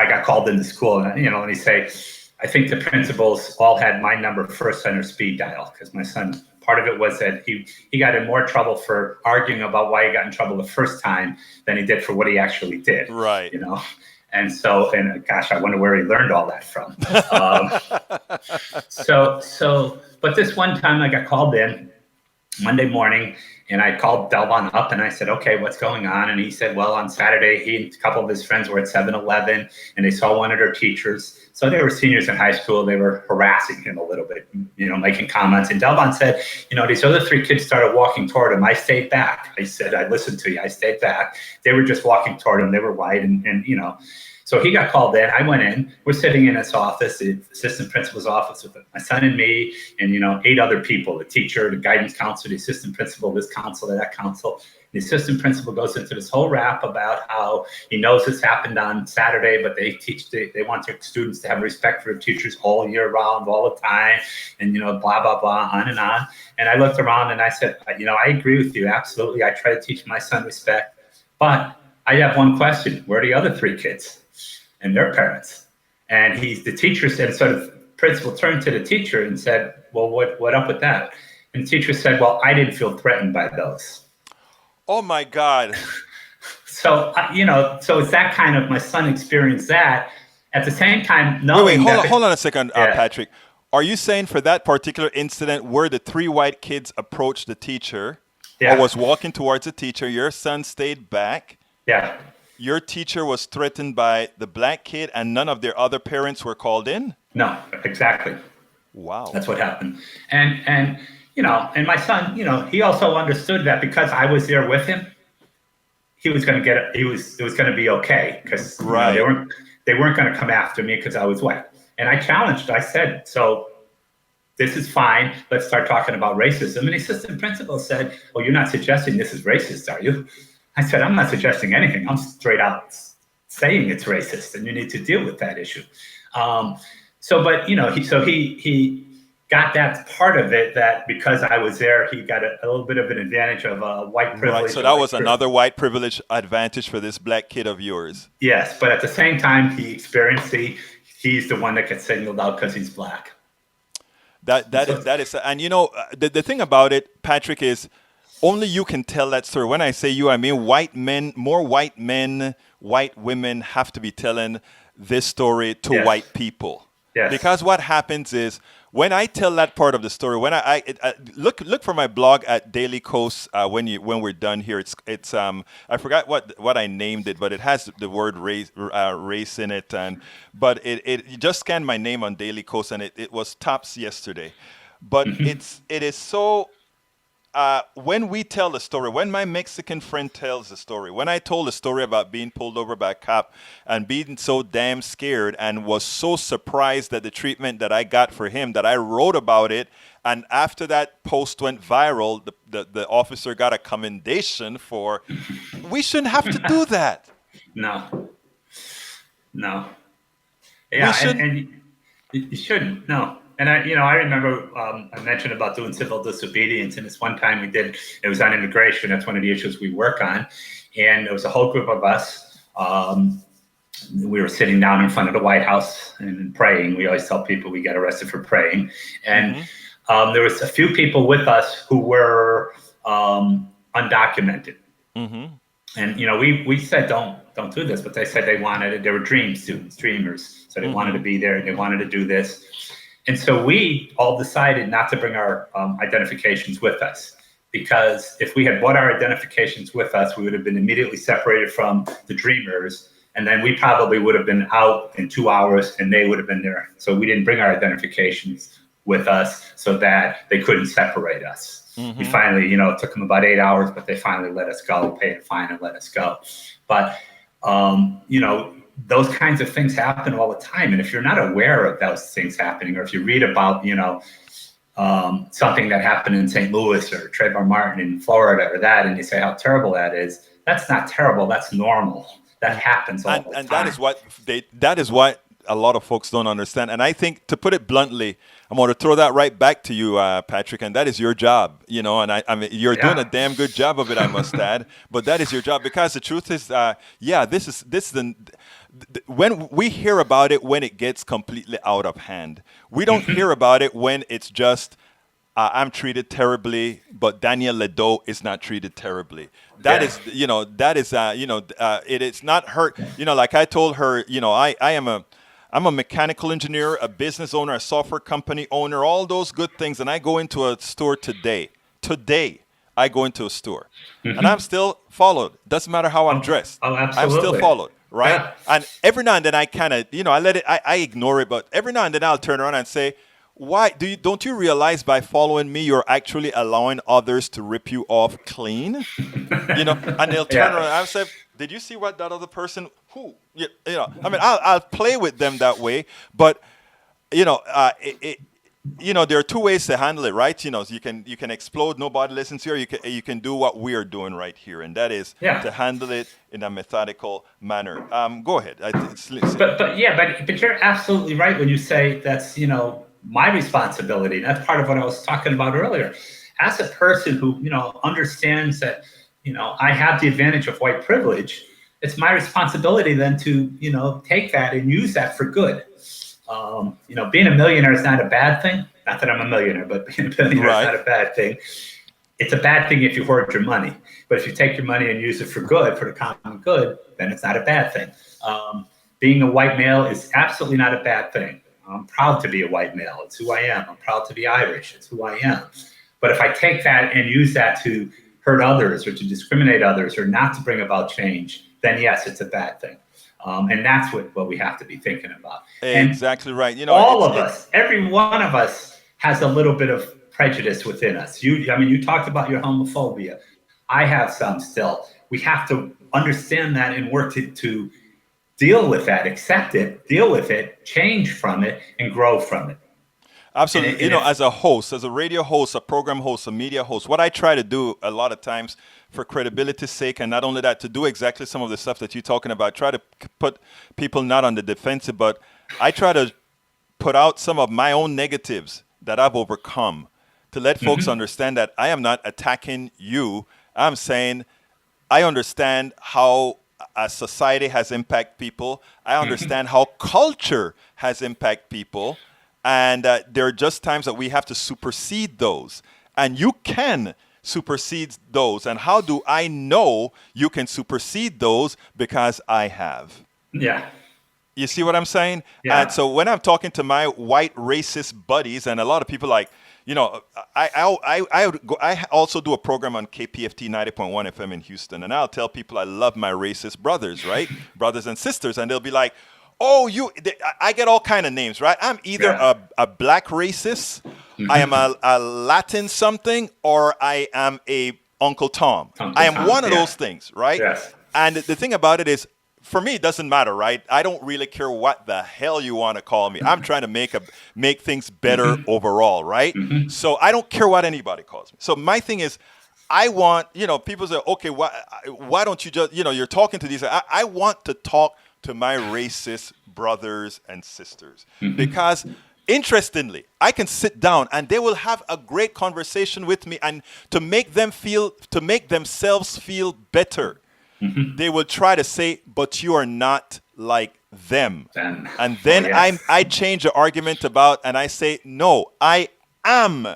D: got called into school, and he say, I think the principals all had my number first on their speed dial, because my son, part of it was that he got in more trouble for arguing about why he got in trouble the first time than he did for what he actually did.
C: Right.
D: And so, gosh, I wonder where he learned all that from. But this one time I got called in Monday morning, and I called Delvon up and I said, okay, what's going on? And he said, well, on Saturday, he and a couple of his friends were at 7-Eleven and they saw one of their teachers. So they were seniors in high school. They were harassing him a little bit, making comments. And Delvon said, these other 3 kids started walking toward him. I stayed back. I said, I listened to you. I stayed back. They were just walking toward him. They were white and. So he got called in. I went in. We're sitting in his office, the assistant principal's office, with my son and me, and 8 other people: the teacher, the guidance counselor, the assistant principal, this counselor, that counselor. The assistant principal goes into this whole rap about how he knows this happened on Saturday, but they want their students to have respect for their teachers all year round, all the time, and blah blah blah, on and on. And I looked around and I said, I agree with you, absolutely. I try to teach my son respect, but I have one question: where are the other 3 kids and their parents? And the teacher said, sort of, principal turned to the teacher and said, well, what up with that? And the teacher said, well, I didn't feel threatened by those.
C: Oh my God.
D: So, so it's that kind of, my son experienced that. At the same time,
C: hold on a second, Patrick. Are you saying for that particular incident where the 3 white kids approached the teacher or was walking towards the teacher, your son stayed back?
D: Yeah.
C: Your teacher was threatened by the black kid and none of their other parents were called in?
D: No, exactly.
C: Wow.
D: That's what happened. And and my son, he also understood that because I was there with him, he was going to get it. It was going to be okay, because they weren't going to come after me because I was white. And I challenged. I said, so this is fine. Let's start talking about racism. And the assistant principal said, well, you're not suggesting this is racist, are you? I said, I'm not suggesting anything. I'm straight out saying it's racist, and you need to deal with that issue. He got that part of it, that because I was there, he got a little bit of an advantage of white privilege.
C: Right, so that was another white privilege advantage for this black kid of yours.
D: Yes, but at the same time, he experienced he's the one that gets singled out because he's black.
C: That is, and the thing about it, Patrick, is only you can tell that story. When I say you, I mean more white men, white women have to be telling this story to white people. Yes. Because what happens is, when I tell that part of the story, when I look for my blog at Daily Coast when we're done here, it's I forgot what I named it, but it has the word race in it, but it just scanned my name on Daily Coast and it was tops yesterday, but it is so. When we tell the story, when my Mexican friend tells the story, when I told the story about being pulled over by a cop and being so damn scared and was so surprised at the treatment that I got for him that I wrote about it, and after that post went viral, the officer got a commendation for, we shouldn't have to do that.
D: No. Yeah, and you shouldn't, no. And I remember I mentioned about doing civil disobedience, and this one time it was on immigration. That's one of the issues we work on. And there was a whole group of us, we were sitting down in front of the White House and praying. We always tell people we get arrested for praying. And there was a few people with us who were undocumented. And, we said, don't do this. But they said they wanted it. They were dream students, dreamers. So they wanted to be there and they wanted to do this. And so we all decided not to bring our identifications with us, because if we had brought our identifications with us, we would have been immediately separated from the dreamers. And then we probably would have been out in 2 hours and they would have been there. So we didn't bring our identifications with us so that they couldn't separate us. We finally, it took them about 8 hours, but they finally let us go, paid a fine and let us go. But, those kinds of things happen all the time. And if you're not aware of those things happening, or if you read about, something that happened in St. Louis or Trayvon Martin in Florida or that, and you say how terrible that is, that's not terrible. That's normal. That happens all the time.
C: And that is what a lot of folks don't understand. And I think, to put it bluntly, I'm going to throw that right back to you, Patrick, and that is your job, and I mean, you're doing a damn good job of it, I must add, but that is your job, because the truth is, when we hear about it when it gets completely out of hand. We don't hear about it when it's just, I'm treated terribly, but Danielle Ledo is not treated terribly. That is, it is not her, like I told her, I'm a mechanical engineer, a business owner, a software company owner, all those good things. And I go into a store today. I go into a store and I'm still followed. Doesn't matter how I'm dressed.
D: Oh, absolutely.
C: I'm still followed. Right.
D: Yeah.
C: And every now and then I kind of, I ignore it. But every now and then I'll turn around and say, why don't you realize by following me, you're actually allowing others to rip you off clean? And they'll turn around and I'll say, did you see what that other person I'll play with them that way. But, there are two ways to handle it, right? You can explode, nobody listens to you, or you can do what we are doing right here. And that is to handle it in a methodical manner. Go ahead.
D: But you're absolutely right when you say that's, my responsibility. That's part of what I was talking about earlier. As a person who, understands that, I have the advantage of white privilege, it's my responsibility then to, take that and use that for good. Being a millionaire is not a bad thing. Not that I'm a millionaire, but being a billionaire is not a bad thing. It's a bad thing if you hoard your money. But if you take your money and use it for good, for the common good, then it's not a bad thing. Being a white male is absolutely not a bad thing. I'm proud to be a white male. It's who I am. I'm proud to be Irish. It's who I am. But if I take that and use that to hurt others or to discriminate others or not to bring about change, then yes, it's a bad thing. And that's what we have to be thinking about.
C: Exactly right.
D: All of us, every one of us has a little bit of prejudice within us. You talked about your homophobia. I have some still. We have to understand that and work to deal with that, accept it, deal with it, change from it, and grow from it.
C: Absolutely. As a host, as a radio host, a program host, a media host, what I try to do a lot of times for credibility's sake, and not only that, to do exactly some of the stuff that you're talking about, try to put people not on the defensive, but I try to put out some of my own negatives that I've overcome to let folks understand that I am not attacking you. I'm saying I understand how a society has impacted people. I understand how culture has impacted people. And there are just times that we have to supersede those. And you can supersede those. And how do I know you can supersede those? Because I have.
D: Yeah.
C: You see what I'm saying?
D: Yeah.
C: And so when I'm talking to my white racist buddies, and a lot of people like, I also do a program on KPFT 90.1 FM in Houston. And I'll tell people I love my racist brothers, right? Brothers and sisters. And they'll be like, oh, I get all kind of names, right? I'm either a black racist, I am a Latin something, or I am a Uncle Tom. I am one of those things, right?
D: Yes.
C: And the thing about it is, for me, it doesn't matter, right? I don't really care what the hell you want to call me. I'm trying to make things better overall, right? So I don't care what anybody calls me. So my thing is, I want, people say, okay, why don't you just, you're talking to these. I want to talk to my racist brothers and sisters because interestingly, I can sit down and they will have a great conversation with me, and to make themselves feel better, they will try to say, but you are not like them.
D: Them.
C: And then
D: Oh, yes.
C: I change the argument about, and I say, no, I am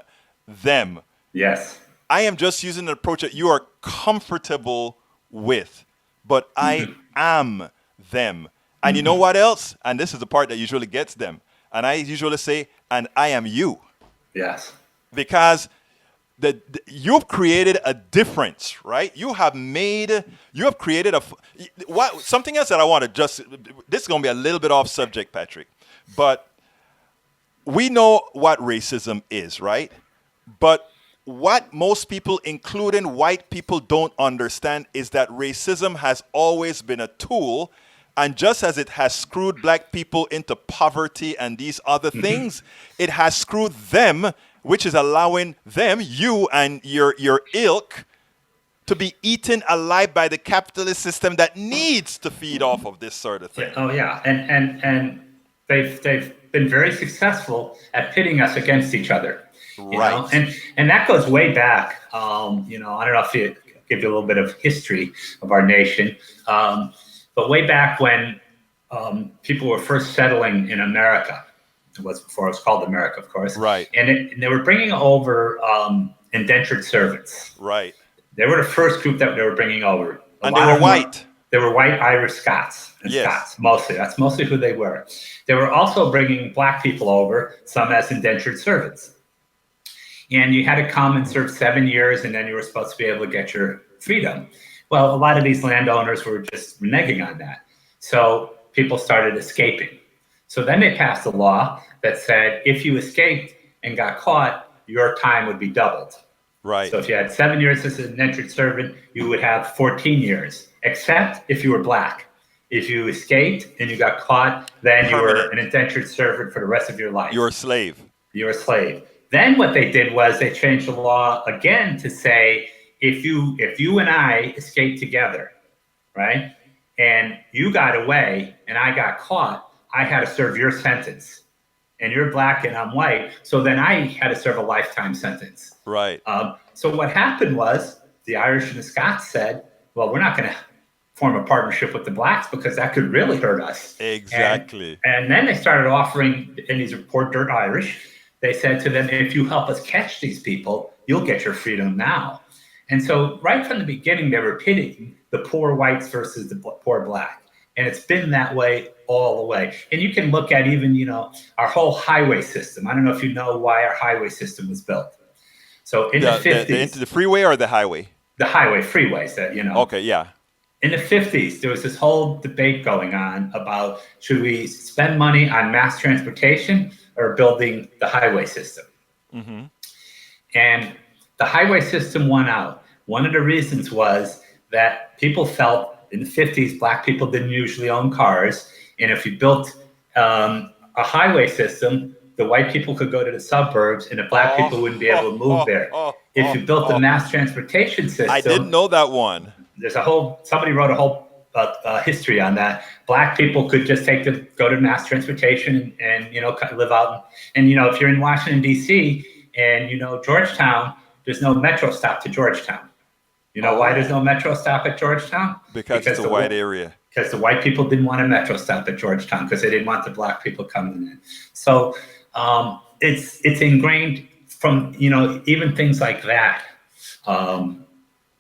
C: them.
D: Yes.
C: I am just using an approach that you are comfortable with, but I am them. And you know what else? And this is the part that usually gets them. And I usually say, and I am you.
D: Yes.
C: Because you've created a difference, right? You have created something else that I want to this is going to be a little bit off subject, Patrick, but we know what racism is, right? But what most people, including white people, don't understand is that racism has always been a tool. And just as it has screwed black people into poverty and these other things, it has screwed them, which is allowing them, you and your ilk, to be eaten alive by the capitalist system that needs to feed off of this sort of thing.
D: Oh yeah, and they've been very successful at pitting us against each other.
C: Right.
D: And that goes way back. I don't know if it give you a little bit of history of our nation, but way back when people were first settling in America. It was before it was called America, of course.
C: Right.
D: And they were bringing over indentured servants.
C: Right.
D: They were the first group that they were bringing over.
C: And they were white.
D: They were white Irish Scots.
C: Yes.
D: Scots, mostly. That's mostly who they were. They were also bringing black people over, some as indentured servants. And you had to come and serve 7 years, and then you were supposed to be able to get your freedom. Well, a lot of these landowners were just reneging on that. So people started escaping. So then they passed a law that said if you escaped and got caught, your time would be doubled.
C: Right.
D: So if you had 7 years as an indentured servant, you would have 14 years, except if you were black. If you escaped and you got caught, then you were an indentured servant for the rest of your life.
C: You're a slave.
D: You're a slave. Then what they did was they changed the law again to say if you and I escaped together, right, and you got away and I got caught, I had to serve your sentence. And you're black and I'm white, so then I had to serve a lifetime sentence.
C: Right.
D: So what happened was the Irish and the Scots said, well, we're not going to form a partnership with the blacks because that could really hurt us.
C: Exactly.
D: And then they started offering, and these are poor dirt Irish, they said to them, if you help us catch these people, you'll get your freedom now. And so right from the beginning, they were pitting the poor whites versus the poor black. And it's been that way all the way. And you can look at even, our whole highway system. I don't know if you know why our highway system was built. So in the 50s.
C: The freeway or the highway?
D: The highway, freeways that,
C: Okay, yeah.
D: In the 50s, there was this whole debate going on about should we spend money on mass transportation or building the highway system? Mm-hmm. And the highway system won out. One of the reasons was that people felt in the 50s, black people didn't usually own cars. And if you built a highway system, the white people could go to the suburbs and the black people wouldn't be able to move there. If you built a mass transportation system.
C: I didn't know that one.
D: There's somebody wrote a whole history on that. Black people could just go to mass transportation and live out. And, if you're in Washington, D.C. and, Georgetown, there's no metro stop to Georgetown. You know why there's no metro stop at Georgetown?
C: Because it's a white area.
D: Because the white people didn't want a metro stop at Georgetown because they didn't want the black people coming in. So it's ingrained from, even things like that.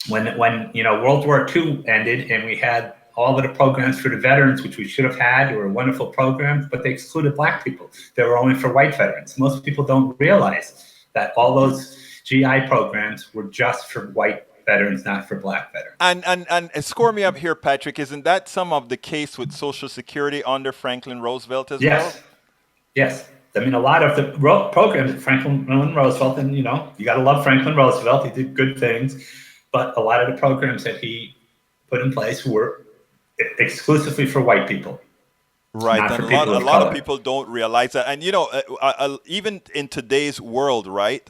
D: When World War II ended and we had all of the programs for the veterans, which we should have had, were wonderful programs, but they excluded black people. They were only for white veterans. Most people don't realize that all those GI programs were just for white veterans, not for black veterans.
C: And score me up here, Patrick. Isn't that some of the case with Social Security under Franklin Roosevelt as well?
D: Yes. I mean, a lot of the programs that Franklin Roosevelt, and you got to love Franklin Roosevelt. He did good things. But a lot of the programs that he put in place were exclusively for white people.
C: Right, and a lot of people don't realize that. And even in today's world, right,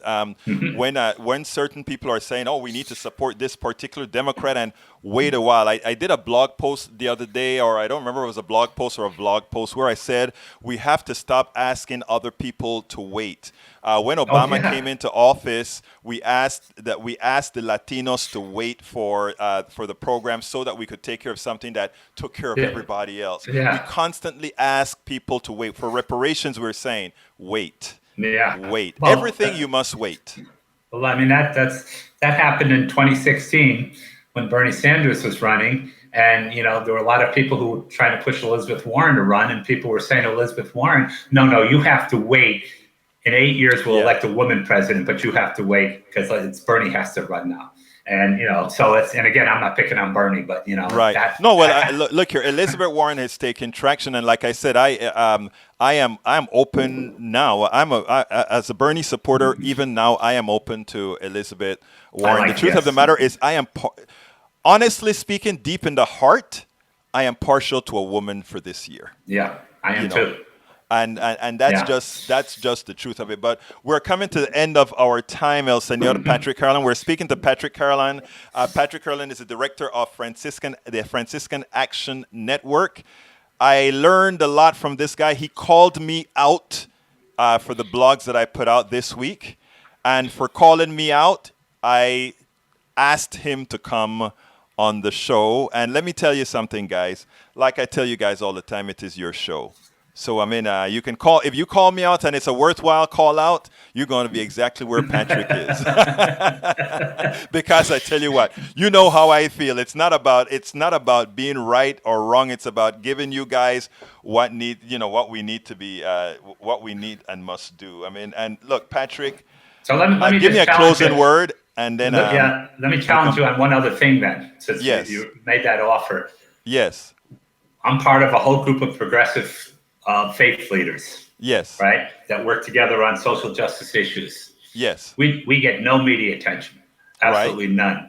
C: when certain people are saying, "Oh, we need to support this particular Democrat," and wait a while. I did a blog post the other day, or I don't remember if it was a blog post or a vlog post, where I said we have to stop asking other people to wait. When Obama came into office, we asked the Latinos to wait for the program so that we could take care of something that took care of everybody else.
D: Yeah.
C: We constantly ask people to wait. For reparations, we're saying wait.
D: Yeah.
C: Wait.
D: Well,
C: everything you must wait.
D: Well, I mean, that happened in 2016 when Bernie Sanders was running. And, you know, there were a lot of people who were trying to push Elizabeth Warren to run. And people were saying to Elizabeth Warren, no, you have to wait. In 8 years, we'll elect a woman president, but you have to wait because Bernie has to run now. And, you know, so and again, I'm not picking on Bernie, but, you know.
C: Right. Look here, Elizabeth Warren has taken traction. And like I said, I am open now. As a Bernie supporter, even now, I am open to Elizabeth Warren. The truth of the matter is honestly speaking, deep in the heart, I am partial to a woman for this year.
D: Yeah, I am too.
C: And that's just the truth of it. But we're coming to the end of our time, El Señor Patrick Carrolan. We're speaking to Patrick Carolan. Patrick Carrolan is the director of the Franciscan Action Network. I learned a lot from this guy. He called me out for the blogs that I put out this week. And for calling me out, I asked him to come on the show. And let me tell you something, guys. Like I tell you guys all the time, it is your show. So, I mean, you can call, if you call me out and it's a worthwhile call out, you're going to be exactly where Patrick is. Because I tell you what, you know how I feel. It's not about being right or wrong. It's about giving you guys what we need to be, what we need and must do. I mean, and look, Patrick,
D: so let me
C: give me a closing word and then.
D: Let me challenge you on one other thing then, since you made that offer.
C: Yes.
D: I'm part of a whole group of progressive faith leaders.
C: Yes.
D: Right? That work together on social justice issues.
C: Yes.
D: We get no media attention. Absolutely none.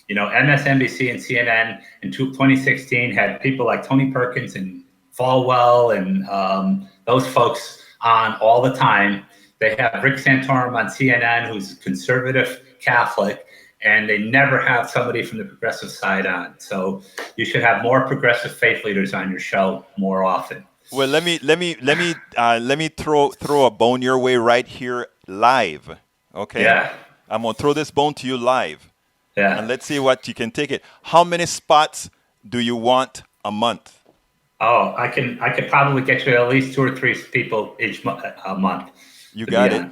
D: You know, MSNBC and CNN in 2016 had people like Tony Perkins and Falwell and those folks on all the time. They have Rick Santorum on CNN, who's conservative Catholic, and they never have somebody from the progressive side on. So you should have more progressive faith leaders on your show more often.
C: Well, let me throw a bone your way right here live. Okay.
D: Yeah.
C: I'm gonna throw this bone to you live.
D: Yeah.
C: And let's see what you can take it. How many spots do you want a month?
D: Oh, I could probably get you at least 2 or 3 people a month.
C: You got it.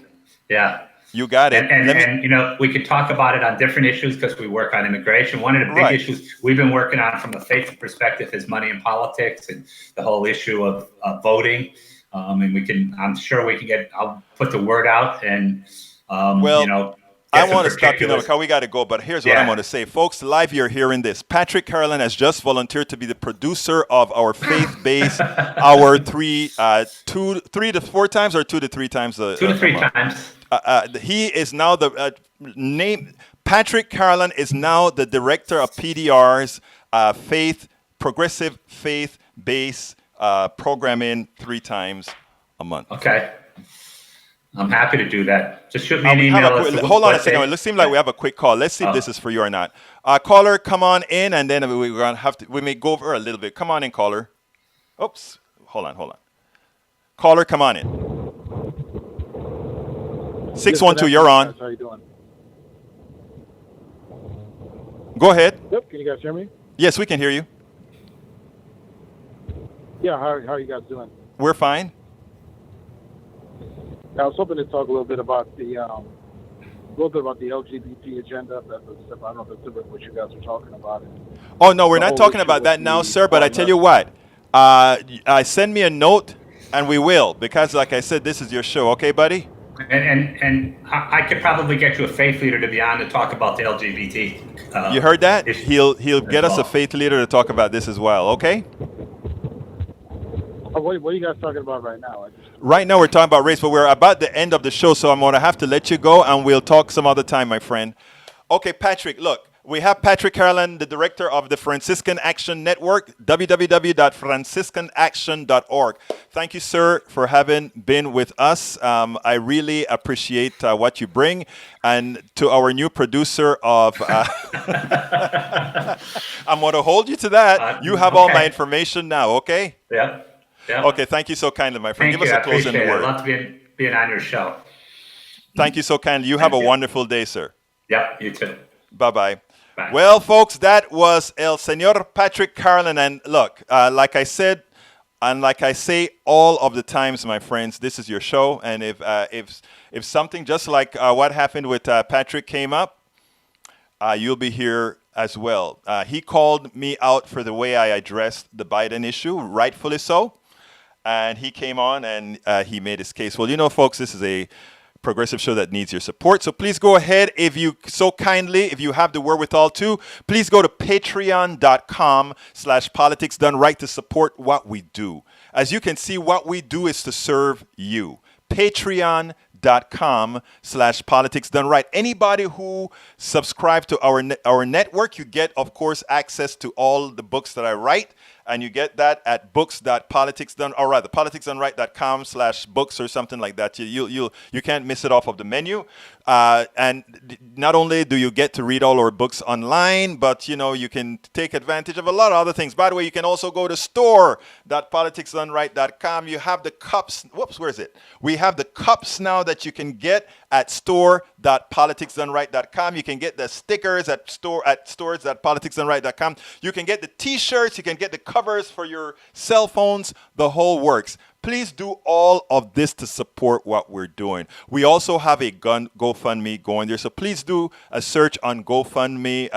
D: Yeah.
C: You got it.
D: And you know, we could talk about it on different issues because we work on immigration. One of the big issues we've been working on from a faith perspective is money in politics and the whole issue of voting. And I'm sure we can I'll put the word out and, you know.
C: I want to stop you now because we got to go, but here's what I'm going to say. Folks, live, you're hearing this. Patrick Carrolan has just volunteered to be the producer of our faith-based, our 3 to 4 times or 2 to 3 times?
D: 2 to 3 times.
C: He is now Patrick Carrolan is now the director of PDR's progressive faith-based programming 3 times a month.
D: Okay. I'm happy to do that. Just shoot me an email.
C: Hold on a second. It seems like we have a quick call. Let's see if this is for you or not. Caller, come on in, and then we're going to have to. We may go over a little bit. Come on in, caller. Oops. Hold on. Caller, come on in. 612, you're on.
E: How are you doing?
C: Go ahead.
E: Yep. Can you guys hear me?
C: Yes, we can hear you.
E: Yeah. How are you guys doing?
C: We're fine.
E: I was hoping to talk a little bit about the LGBT agenda. I don't know if that's what you guys are talking about.
C: Oh no, we're not talking about that now, sir. But I tell you what, send me a note, and we will, because like I said, this is your show. Okay, buddy.
D: And I could probably get you a faith leader to be on to talk about the LGBT.
C: You heard that? He'll get us a faith leader to talk about this as well. Okay.
E: What are you guys talking about right now?
C: Right now we're talking about race, but we're about the end of the show, so I'm going to have to let you go, and we'll talk some other time, my friend. Okay, Patrick, look, We have Patrick Carrolan, the director of the Franciscan Action Network, www.franciscanaction.org. Thank you, sir, for having been with us. I really appreciate what you bring. And to our new producer of... I'm going to hold you to that. You have all my information now, okay?
D: Yeah.
C: Okay, thank you so kindly, my friend.
D: Thank
C: Give
D: you.
C: us a closing
D: I appreciate it.
C: word.
D: I love being on your show.
C: Thank you so kindly. You have a wonderful day, sir.
D: Yep, you too.
C: Bye-bye.
D: Bye.
C: Well, folks, that was El Señor Patrick Carrolan. And look, like I said, and like I say all of the times, my friends, this is your show. And if something just like what happened with Patrick came up, you'll be here as well. He called me out for the way I addressed the Biden issue, rightfully so. And he came on and he made his case. Well, you know, folks, this is a progressive show that needs your support. So please go ahead, if you have the wherewithal to, please go to patreon.com/politics done right to support what we do. As you can see, what we do is to serve you. Patreon.com/politics done right. Anybody who subscribes to our network, you get, of course, access to all the books that I write. And you get that at politicsdoneright.com/books or something like that. You can't miss it off of the menu. And not only do you get to read all our books online, but you can take advantage of a lot of other things. By the way, you can also go to store.politicsdoneright.com. You have the cups. Whoops, where is it? We have the cups now that you can get at store.politicsdoneright.com. You can get the stickers at stores.politicsdoneright.com. You can get the t-shirts. You can get the covers for your cell phones, the whole works. Please do all of this to support what we're doing. We also have a GoFundMe going there, so please do a search on GoFundMe.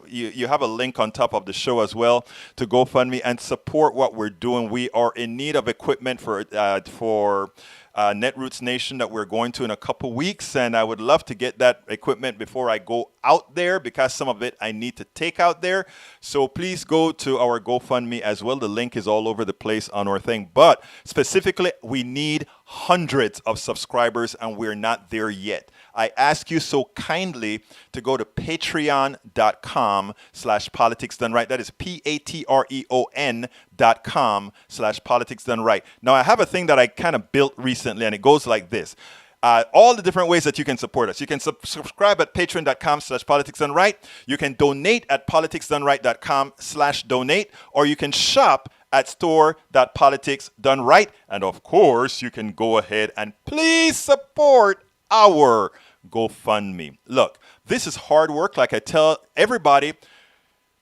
C: You have a link on top of the show as well to GoFundMe and support what we're doing. We are in need of equipment for Netroots Nation that we're going to in a couple weeks, and I would love to get that equipment before I go out there because some of it I need to take out there. So please go to our GoFundMe as well. The link is all over the place on our thing, but specifically we need hundreds of subscribers and we're not there yet. I ask you so kindly to go to patreon.com/politics done right. That is patreon.com/politics done right. Now I have a thing that I kind of built recently and it goes like this. All the different ways that you can support us. You can subscribe at patreon.com/politics done right. You can donate at politicsdoneright.com/donate, or you can shop at store.politics done right. And of course, you can go ahead and please support our GoFundMe. Look, this is hard work. Like I tell everybody,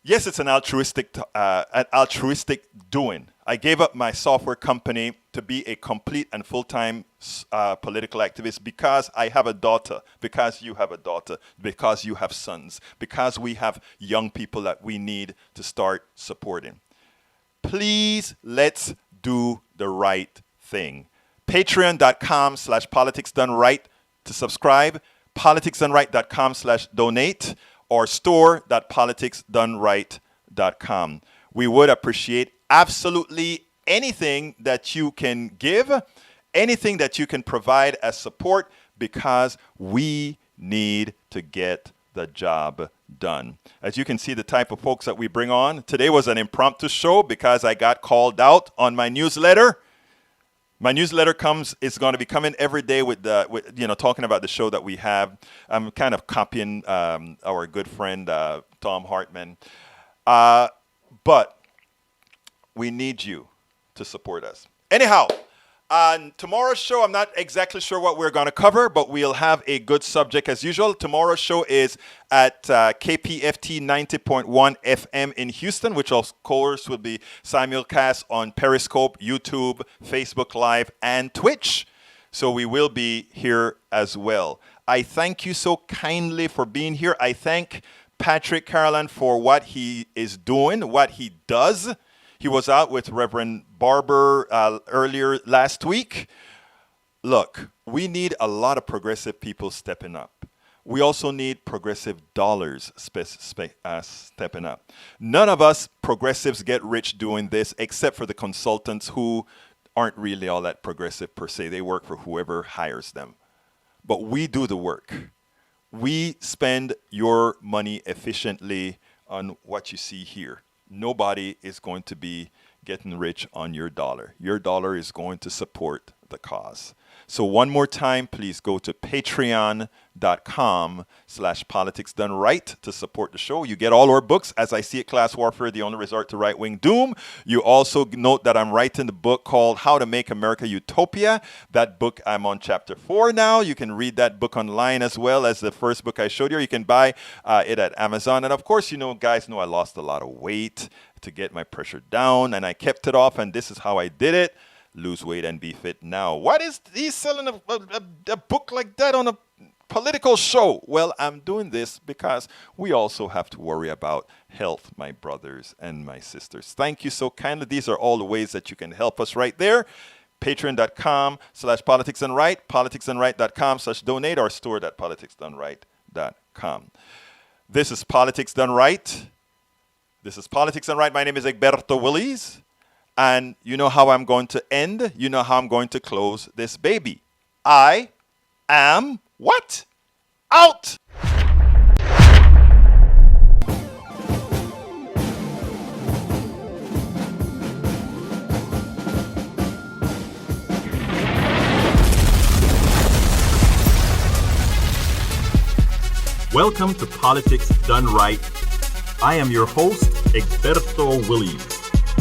C: yes, it's an altruistic doing. I gave up my software company to be a complete and full-time political activist because I have a daughter, because you have a daughter, because you have sons, because we have young people that we need to start supporting. Please, let's do the right thing. Patreon.com/politics done right to subscribe, politicsdoneright.com/donate, or store.politicsdoneright.com. We would appreciate absolutely anything that you can give, anything that you can provide as support, because we need to get the job done. As you can see, the type of folks that we bring on. Today was an impromptu show because I got called out on my newsletter. My newsletter is going to be coming every day with talking about the show that we have. I'm kind of copying our good friend Tom Hartman. But we need you to support us. Anyhow, on tomorrow's show, I'm not exactly sure what we're going to cover, but we'll have a good subject as usual. Tomorrow's show is at KPFT 90.1 FM in Houston, which of course will be simulcast on Periscope, YouTube, Facebook Live, and Twitch. So we will be here as well. I thank you so kindly for being here. I thank Patrick Carrolan for what he is doing, what he does. He was out with Reverend Barber earlier last week. Look, we need a lot of progressive people stepping up. We also need progressive dollars stepping up. None of us progressives get rich doing this except for the consultants who aren't really all that progressive per se. They work for whoever hires them. But we do the work. we spend your money efficiently on what you see here. Nobody is going to be getting rich on your dollar. Your dollar is going to support the cause. So one more time, please go to patreon.com/politicsdoneright to support the show. You get all our books, As I See It, Class Warfare, The Only Resort to Right-Wing Doom. You also note that I'm writing the book called How to Make America Utopia. That book, I'm on chapter 4 now. You can read that book online as well as the first book I showed you. You can buy it at Amazon. And of course, guys know I lost a lot of weight to get my pressure down, and I kept it off, and this is how I did it. Lose weight and be fit now. What is he selling a book like that on a political show? Well, I'm doing this because we also have to worry about health, my brothers and my sisters. Thank you so kindly. These are all the ways that you can help us right there. Patreon.com/politicsdoneright, politicsdoneright.com/donate, or store.politicsdoneright.com. This is Politics Done Right. This is Politics Done Right. My name is Egberto Willies. And you know how I'm going to end? You know how I'm going to close this baby. I am what? Out!
A: Welcome to Politics Done Right. I am your host, Egberto Willies.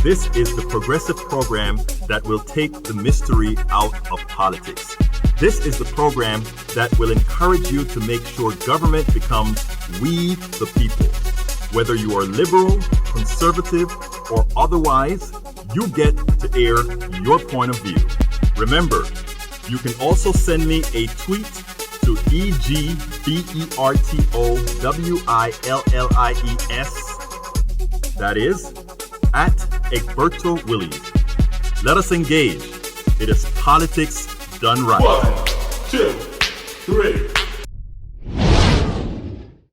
A: This is the progressive program that will take the mystery out of politics. This is the program that will encourage you to make sure government becomes we the people. Whether you are liberal, conservative, or otherwise, you get to air your point of view. Remember, you can also send me a tweet to EGBERTOWILLIES. That is at Egberto Willies. Let us engage. It is Politics Done Right.
B: 1, 2, 3.